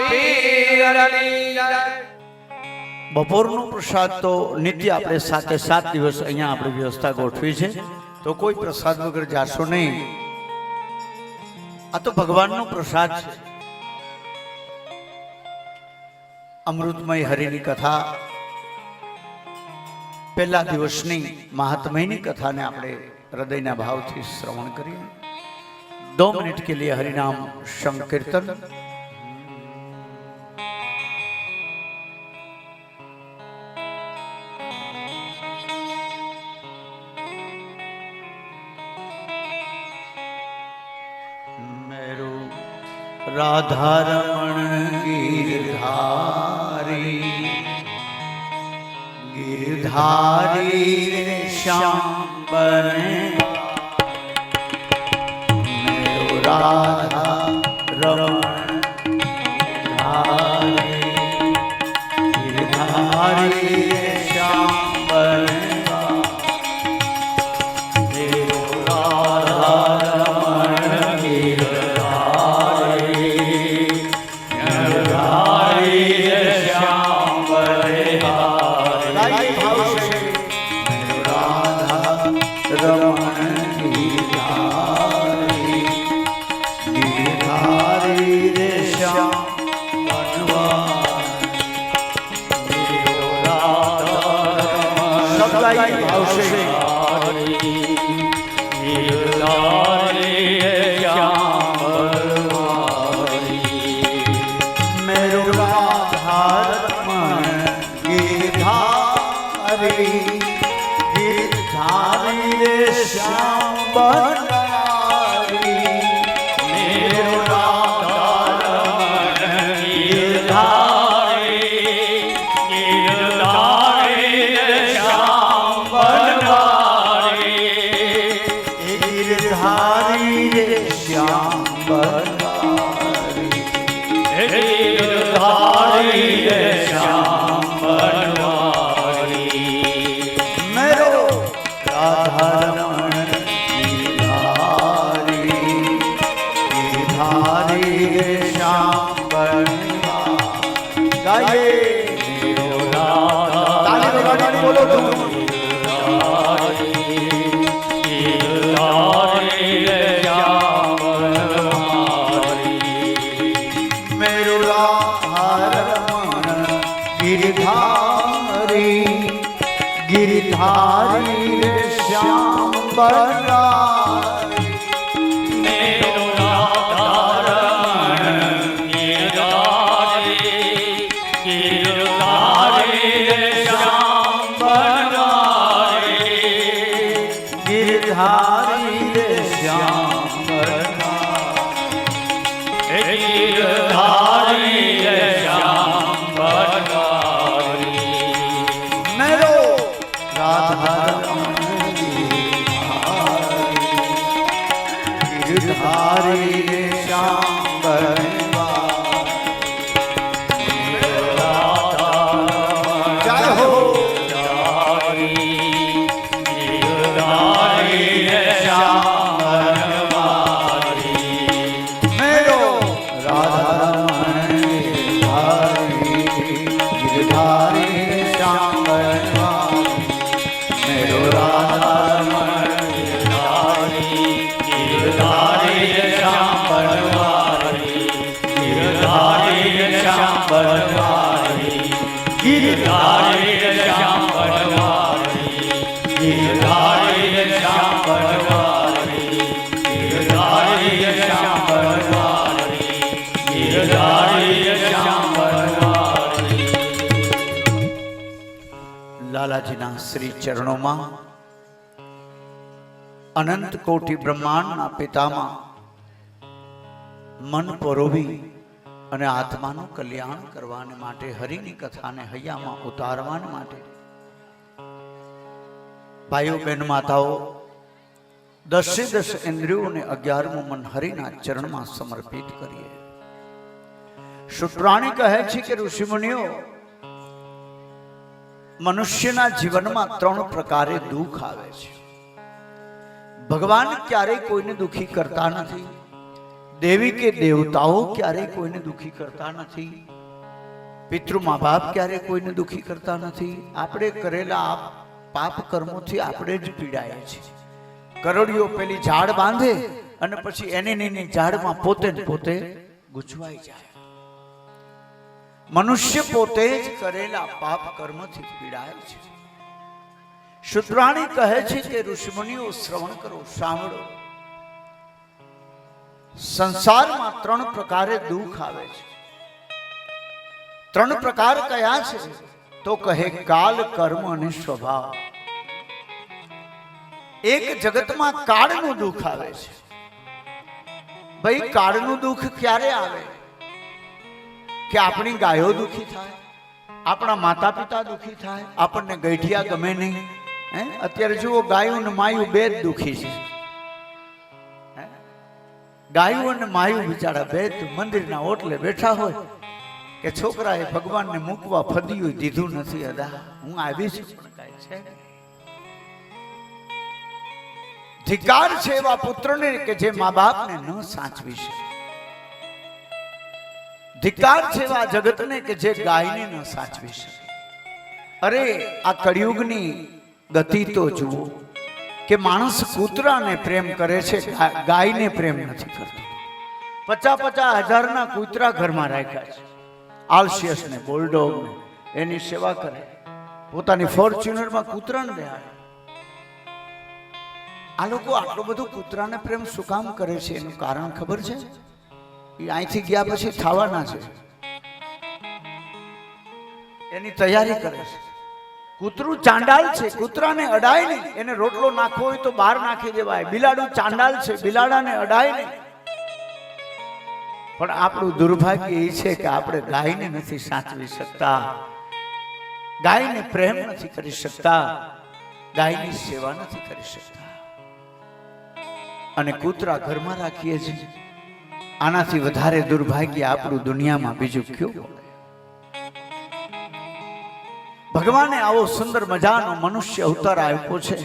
પીરની જય. બપોરનો પ્રસાદ તો નિત્ય આપણે 7 દિવસ અહીંયા આપણે વ્યવસ્થા ગોઠવી છે, તો કોઈ પ્રસાદ વગર જાશો નહીં. આ તો ભગવાનનો પ્રસાદ છે. અમૃતમય હરિની કથા પહેલા દિવસની મહાત્મયની કથાને આપણે હૃદયના ભાવથી શ્રવણ કરીએ. 2 मिनट के लिए हरिनाम संकीर्तन. मेरू राधा रमण गिरधारी गिरधारी श्याम बने राधा रमण गिरधारी श्याम बनेगा. देव राधा रमण गिरधारी गिरधारी श्याम बनेगा. राधा रमण गिरधारी श्याम बरनारी. मेरो राधा रमण गिरधारी गिरधारी श्याम बरनारी गिरधारी श्याम बरनारी गिरधारी श्याम बरनारी. मेरो राधा रमण गिरधारी श्याम बरनारी. जय हो गिरधारी श्याम बरनारी. मेरो राधा रमण गिरधारी श्याम बरनारी. मेरो राधा रमण गिरधारी श्याम बरनारी गिरधारी श्याम बरनारी गिरधारी श्याम बरनारी गिरधारी श्याम बरनारी गिरधारी श्याम बरनारी गिरधारी श्याम बरनारी. લાલાજીના શ્રી ચરણોમાં અનંત કોટી બ્રહ્માંડના પિતામાં મન પરોવી અને આત્માનું કલ્યાણ કરવાને માટે હરિની કથાને હૈયામાં ઉતારવાને માટે ભાઈઓ બહેન માતાઓ 10 ઇન્દ્રિયોને 11મું મન હરિના ચરણમાં સમર્પિત કરીએ. શુટ્રાણી કહે છે કે ઋષિમુનિઓ, મનુષ્યના જીવનમાં 3 પ્રકારે દુઃખ આવે છે. ભગવાન ક્યારેય કોઈને દુઃખી કરતા નથી. દેવી કે દેવતાઓ ક્યારેય કોઈને દુખી કરતા નથી. પિતૃ મા બાપ ક્યારેય કોઈને દુખી કરતા નથી. આપણે કરેલા પાપ કર્મોથી આપણે જ પીડાય છે. કરોડિયો પેલી ઝાડ બાંધે અને પછી એની ઝાડમાં પોતે ને પોતે ગૂંચવાઈ જાય. મનુષ્ય પોતે જ કરેલા પાપ કર્મથી પીડાય છે. શુદ્રાણી કહે છે કે ઋષિમુનિઓ શ્રવણ કરો, સાંભળો. સંસારમાં 3 પ્રકારે દુઃખ આવે છે. 3 પ્રકાર કયા છે? તો કહે કાલ, કર્મ અને સ્વભાવ. એક જગતમાં કાળનું દુઃખ આવે છે. ભાઈ, કાળનું દુઃખ ક્યારે આવે? કે આપણી ગાયો દુઃખી થાય, આપણા માતા પિતા દુઃખી થાય, આપણને ગઈઠિયા ગમે નહીં. અત્યારે જુઓ, ગાયું ને માયું બે જ દુઃખી છે. ગાયું અને માયું બિચારા બે મંદિરના ઓટલે બેઠા હોય કે છોકરાએ ભગવાનને મૂકવા ફદિયું દીધું નથી. અદા હું આવી છું પણ કાંઈ છે. ધિકાર છે એવા પુત્રને કે જે મા બાપને ન સાચવી શકે. ધિકાર છે એવા જગતને કે જે ગાયને ન સાચવી શકે. અરે આ કળિયુગની ગતિ તો જુઓ કે માણસ કૂતરાને પ્રેમ કરે છે, ગાયને પ્રેમ નથી કરતો. 50-50 હજારના કૂતરા ઘરમાં રાખ્યા છે. આલ્સિયસ ને બોલડોગ ને એની સેવા કરે. પોતાની ફોર્ચ્યુનરમાં કૂતરાને બેહાડે. આ લોકો આટલો બધો કૂતરાને પ્રેમ શું કામ કરે છે? એનું કારણ ખબર છે? એ અહીંથી ગયા પછી થવાના છે, એની તૈયારી કરે છે. કૂતરું ચાંડાલ છે, કૂતરાને અડાય નહીં. એને રોટલો નાખવો હોય તો બહાર નાખી દેવાય. બિલાડું ચાંડાલ છે, બિલાડાને અડાય નહીં. પણ આપણું દુર્ભાગ્ય એ છે કે આપણે ગાયને નથી સાચવી શકતા, ગાયને પ્રેમ નથી કરી શકતા, ગાયની સેવા નથી કરી શકતા, અને કૂતરા ઘરમાં રાખીએ છીએ. આનાથી વધારે દુર્ભાગ્ય આપણું દુનિયામાં બીજું કયું? ભગવાને આવો સુંદર મજાનો મનુષ્ય અવતાર આપ્યો છે.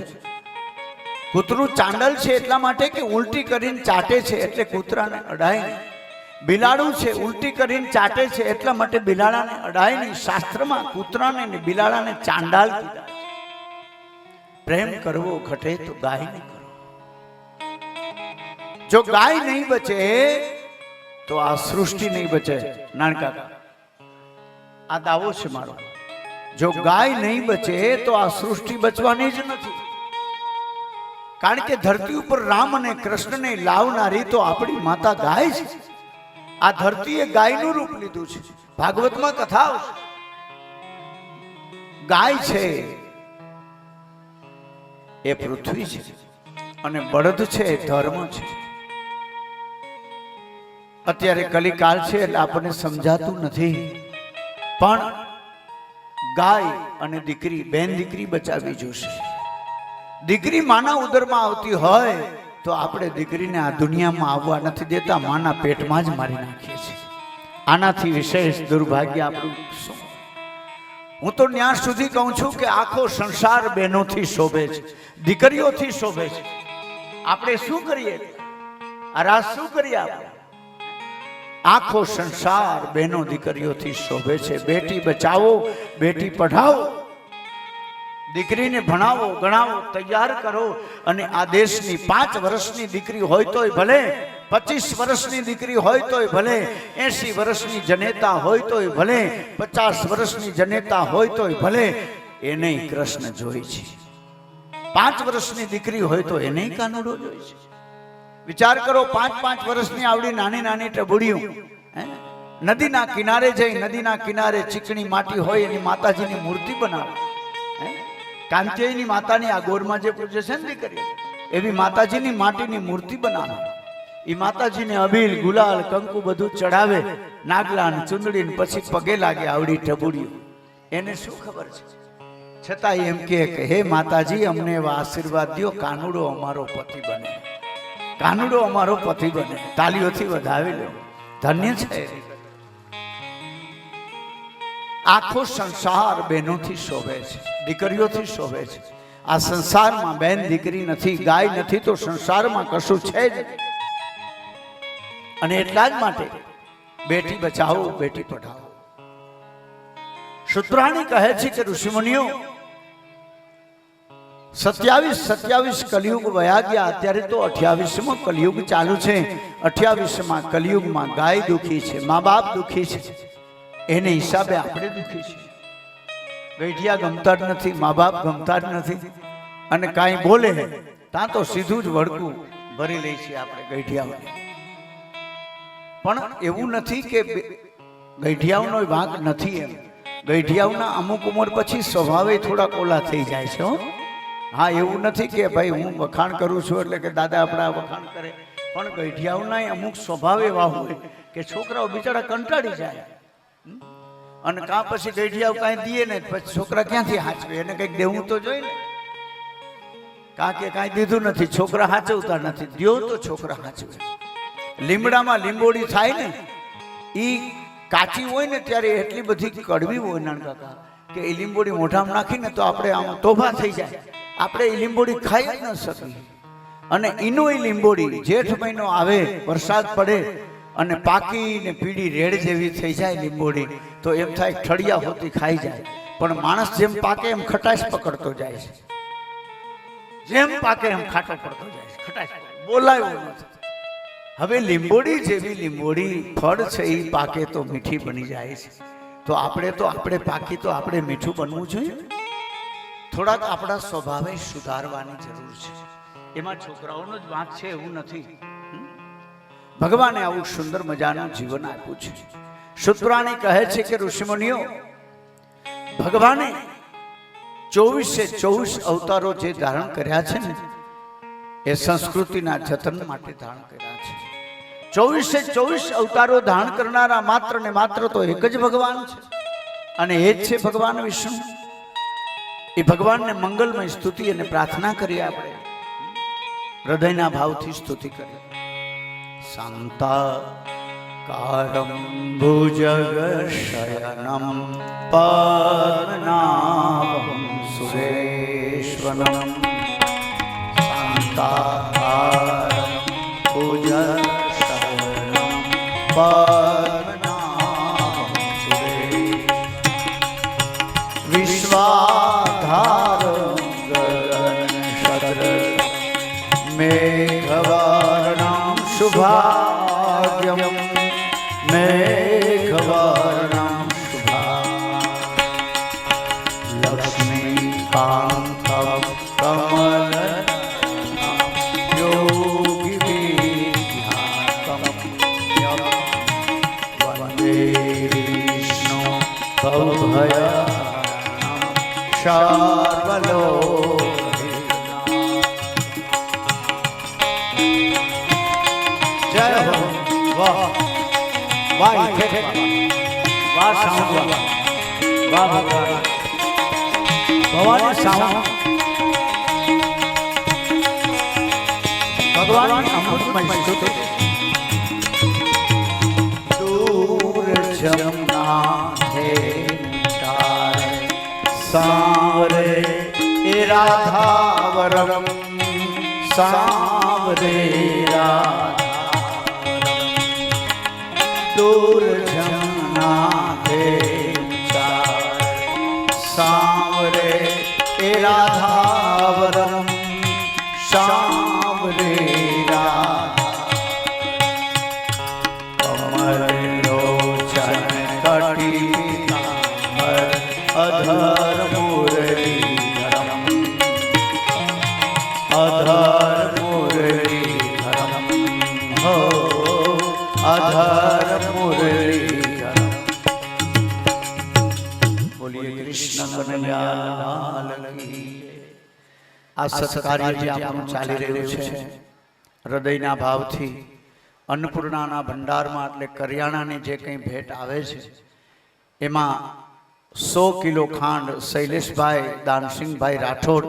કૂતરું ચાંડલ છે એટલા માટે કે ઉલટી કરીને ચાટે છે એટલે કૂતરાને અડાય નહીં. બિલાડું છે, ઉલટી કરીને ચાટે છે એટલા માટે બિલાડાને અડાય નહીં. શાસ્ત્રમાં કૂતરાને ને બિલાડાને ચાંડાલ કીધા છે. પ્રેમ કરવો ઘટે તો ગાયને કરો. જો ગાય નહીં બચે તો આ સૃષ્ટિ નહીં બચે. નાનકા આ દાવો છે મારો. જો ગાય નહીં બચે તો આ સૃષ્ટિ બચવાની જ નથી. કારણ કે ધરતી ઉપર રામ અને કૃષ્ણને લાવનારી તો આપણી માતા ગાય છે. આ ધરતીએ ગાયનું રૂપ લીધું છે. ભાગવતમાં કથા આવશે. ગાય છે એ પૃથ્વી છે અને બળદ છે એ ધર્મ છે. અત્યારે કલિકાળ છે એટલે આપણને સમજાતું નથી, પણ ગાય અને દીકરી, બેન દીકરી બચાવવી જોશે. દીકરી માના ઉદરમાં આવતી હોય તો આપણે દીકરીને આ દુનિયામાં આવવા નથી દેતા, માના પેટમાં જ મારી નાખીએ છીએ. આનાથી વિશેષ દુર્ભાગ્ય આપણું શું? હું તો ત્યાં સુધી કહું છું કે આખો સંસાર બહેનોથી શોભે છે, દીકરીઓથી શોભે છે. આપણે શું કરીએ? આ રાત શું કરીએ? આપણે આખો સંસાર બહેનો દીકરીઓથી શોભે છે. બેટી બચાવો, બેટી પઢાવો, દીકરીને ભણાવો, ગણાવો, તૈયાર કરો. અને આ દેશની 5 વર્ષની દીકરી હોય તોય ભલે, 25 વર્ષની દીકરી હોય તોય ભલે, 80 વર્ષની જનેતા હોય તોય ભલે, 50 વર્ષની જનેતા હોય તોય ભલે, એને કૃષ્ણ જોઈ છે. 5 વર્ષની દીકરી હોય તો એને કાનુડો જોઈ છે. વિચાર કરો, 5-5 વર્ષની આવડી નાની નાની ટબુડીઓ નદીના કિનારે જઈ, નદીના કિનારે ચીકણી માટી હોય એની માતાજીની મૂર્તિ બનાવે. કાંતિની માતાની આ ગોરમાં જે પૂજે છે ને દીકરી, એવી માતાજીની માટીની મૂર્તિ બનાવે. એ માતાજીને અબીલ, ગુલાલ, કંકુ બધું ચડાવે, નાગલા ને ચુંદડી ને પછી પગે લાગે આવડી ટબુડીઓ. એને શું ખબર છે? છતાં એમ કે હે માતાજી, અમને એવા આશીર્વાદ દો, કાનુડો અમારો પતિ બને, કાનુડો અમારો પતિ બને. તાલીઓથી વધાવી લો. ધન્ય છે. આખો સંસાર બહેનોથી શોભે છે, દીકરીઓથી શોભે છે. આ સંસારમાં બેન દીકરી નથી, ગાય નથી તો સંસારમાં કશું છે જ. અને એટલા જ માટે બેટી બચાવો બેટી પઢાઓ. શુત્રાણી કહે છે કે ઋષિમુનિઓ 27 કલિયુગ વયા ગયા, અત્યારે તો 28મો કલિયુગ ચાલુ છે. 28માં કલિયુગમાં ગાય દુખી છે, મા બાપ દુખી છે, એને હિસાબે આપણે દુખી છીએ. ગઈઢિયા ગમતા જ નથી, મા બાપ ગમતા જ નથી, અને કાંઈ બોલે ત્યાં તો સીધું જ વળકું ભરી લઈ છીએ આપણે ગઈઢિયાઓને. પણ એવું નથી કે ગઈઢિયાઓનો વાંક નથી. એમ ગઈઢિયાઓના અમુક ઉંમર પછી સ્વભાવે થોડા ઓલા થઈ જાય છે. હા, એવું નથી કે ભાઈ હું વખાણ કરું છું એટલે કે દાદા આપણા વખાણ કરે, પણ ગઈઢિયાઓના અમુક સ્વભાવ એવા હોય કે છોકરાઓ બિચારા કંટાળી જાય. અને કાં પછી ગઈઢિયાઓ કાંઈ દે ને પછી છોકરા ક્યાંથી હાચવે, એને કંઈક દેવું તો જોઈએ ને. કાં કે કાંઈ દીધું નથી, છોકરા હાચવતા નથી, દ્યો તો છોકરા હાચવે. લીમડામાં લીંબોડી થાય ને, એ કાચી હોય ને ત્યારે એટલી બધી કડવી હોય નાના કાકા કે એ લીંબોડી મોઢામાં નાખીને તો આપણે આમ તોફા થઈ જાય. આપણે એ લીંબોડી ખાઈ જ ન શકીએ. અને એનો એ લીંબોડી જેઠ મહિનો આવે, વરસાદ પડે અને પાકીને પીળી રેડ જેવી થઈ જાય લીંબોડી, તો એમ થાય ઠળિયા હોતી ખાઈ જાય. પણ માણસ જેમ પાકે એમ ખટાશ પકડતો જાય છે, જેમ પાકે એમ ખાટો પડતો જાય છે, ખટાશ બોલાયો નથી. હવે લીંબોડી જેવી લીંબોડી ફળ છે એ પાકે તો મીઠી બની જાય છે. તો આપણે પાકી તો આપણે મીઠું બનવું જોઈએ. થોડાક આપણા સ્વભાવે સુધારવાની જરૂર છે. એમાં છોકરાઓનો જ વાંક છે એવું નથી. ભગવાને આવું સુંદર મજાનું જીવન આપ્યું છે. શુત્રાણી કહે છે કે ઋષિમુનિઓ, ભગવાને 24 અવતારો જે ધારણ કર્યા છે ને, એ સંસ્કૃતિના જતન માટે ધારણ કર્યા છે. 24 અવતારો ધારણ કરનારા માત્ર ને માત્ર તો એક જ ભગવાન છે, અને એ જ છે ભગવાન વિષ્ણુ. એ ભગવાનને મંગલમય સ્તુતિ અને પ્રાર્થના કરીએ. આપણે હૃદયના ભાવથી સ્તુતિ કરીએ. શાંતાકારમ ભુજગશયનમ પદ્મનાભં સુરેશ્વરમ. શાંતાકારમ ભુજગશયનમ પદ્મનાભં સુરેશ્વરમ. વિશ્વાધારં ગગનસદૃશં મેઘવર્ણં શુભાગ્યમ. મેઘવર્ણં શુભાગ્યમ. લક્ષ્મીકાન્तं કમલનયન યોગિવિદ્યાતમયં. વંદે વિષ્ણુ ભવભયહરં સર્વલોકહિતં. જય હો. વાહ વાહ વાહ સાઉન્ડ, વાહ ભગવાન ભવાની સાઉન્ડ. ભગવાનની અમૃતમય સ્તુતિ. દૂર જમનાથે ચારે સાવરે એ રાધાવરમ. સાવરે રાધાવરમ. દૂર જમનાથે ચારે સાવરે એ રાધાવરમ. સાવરે કમલોચન કટીકાંબર અધર મુરલીધરમ. અધર મુરલીધરમ. હો અધર મુરલીધરમ. બોલીએ કૃષ્ણ કનૈયા લાલ કી. આ સત્કાર્ય જે આપણું ચાલી રહ્યું છે, હૃદયના ભાવથી અન્નપૂર્ણાના ભંડારમાં એટલે કરિયાણાની જે કંઈ ભેટ આવે છે, એમાં 100 કિલો ખાંડ શૈલેષભાઈ દાનસિંહભાઈ રાઠોડ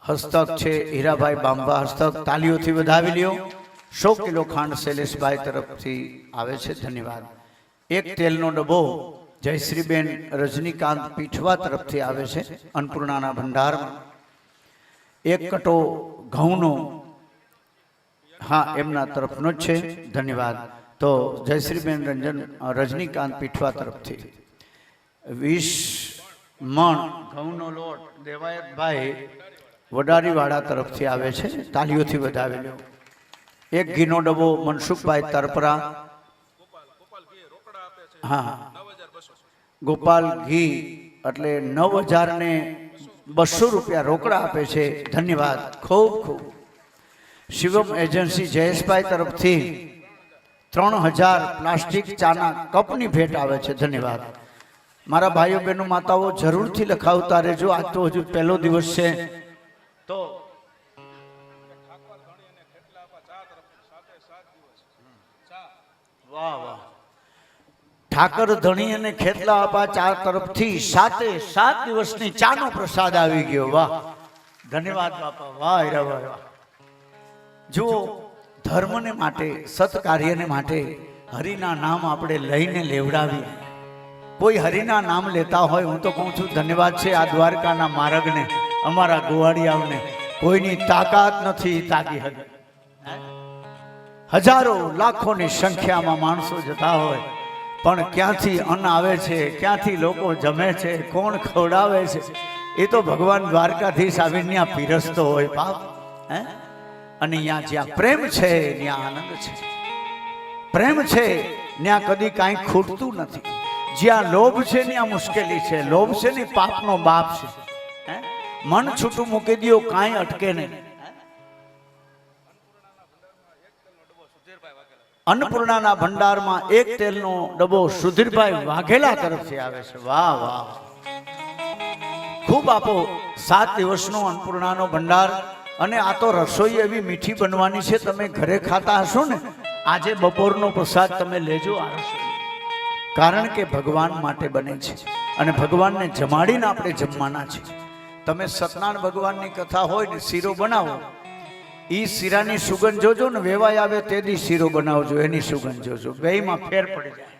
હસ્તક છે, હીરાભાઈ બાંબા હસ્તક. તાલીઓથી વધાવી લ્યો. 100 કિલો ખાંડ શૈલેષભાઈ તરફથી આવે છે. ધન્યવાદ. એક તેલનો ડબ્બો જયશ્રીબેન રજનીકાંત પીઠવા તરફથી આવે છે અન્નપૂર્ણાના ભંડારમાં. એક કટો ઘઉંનો હા, એમના તરફનો જ છે. ધન્યવાદ. તો જયશ્રીબેન રજનીકાંત પીઠવા તરફથી 20 મણ ઘઉંનો લોટ દેવાયતભાઈ વડારીવાડા તરફથી આવે છે. તાલીઓથી વધાવી લો. 1 ઘીનો ડબ્બો મનસુખભાઈ તરપરા. હા, ગોપાલ ઘી એટલે 9,200 રૂપિયા રોકડા આપે છે. ધન્યવાદ. ખૂબ ખૂબ. શિવમ એજન્સી જયેશભાઈ તરફથી 3000 પ્લાસ્ટિક ચાના કપની ભેટ આવે છે. ધન્યવાદ. મારા ભાઈઓ બહેનો માતાઓ જરૂરથી લખાવતા રહેજો. આજ તો હજુ પહેલો દિવસ છે. તો વાહ વાહ. ઠાકર ધણી અને ખેતલા આપા ચા તરફથી 7 દિવસની ચાનો પ્રસાદ આવી ગયો. વાહ, ધન્યવાદ બાપા. વાહ હીરા વાહ. જો ધર્મને માટે, સત્કાર્યને માટે હરિના નામ આપણે લઈને લેવડાવીએ. કોઈ હરિના નામ લેતા હોય, હું તો કહું છું ધન્યવાદ છે આ દ્વારકાના માર્ગને, અમારા ગોવાળિયાઓને. કોઈની તાકાત નથી તાકી હગે. હજારો લાખોની સંખ્યામાં માણસો જતા હોય, પણ ક્યાંથી અન્ન આવે છે, ક્યાંથી લોકો જમે છે, કોણ ખવડાવે છે, એ તો ભગવાન દ્વારકાધીશ આવીને ત્યાં પીરસતો હોય બાપ. હે, અને અહીંયા જ્યાં પ્રેમ છે ત્યાં આનંદ છે. પ્રેમ છે ત્યાં કદી કાંઈ ખૂટતું નથી. જ્યાં લોભ છે ત્યાં મુશ્કેલી છે. લોભ છે ને પાપનો બાપ છે. મન છૂટું મૂકી દો, કાંઈ અટકે નહીં. અન્નપૂર્ણાના ભંડારમાં 1 તેલનો ડબ્બો સુધીરભાઈ વાઘેલા તરફથી આવે છે. વાહ વાહ. ખૂબ આપો. 7 દિવસનો અન્નપૂર્ણાનો ભંડાર. અને આ તો રસોઈ એવી મીઠી બનવાની છે, તમે ઘરે ખાતા હશો ને, આજે બપોરનો પ્રસાદ તમે લેજો આ રસોઈ. કારણ કે ભગવાન માટે બને છે અને ભગવાનને જમાડીને આપણે જમવાના છે. તમે સત્યનારાયણ ભગવાનની કથા હોય ને, શીરો બનાવો, એ શીરાની સુગંધ જોજો ને, વેવાય આવે તે દી શીરો બનાવજો, એની સુગંધ જોજો. બેયમાં ફેર પડી જાય.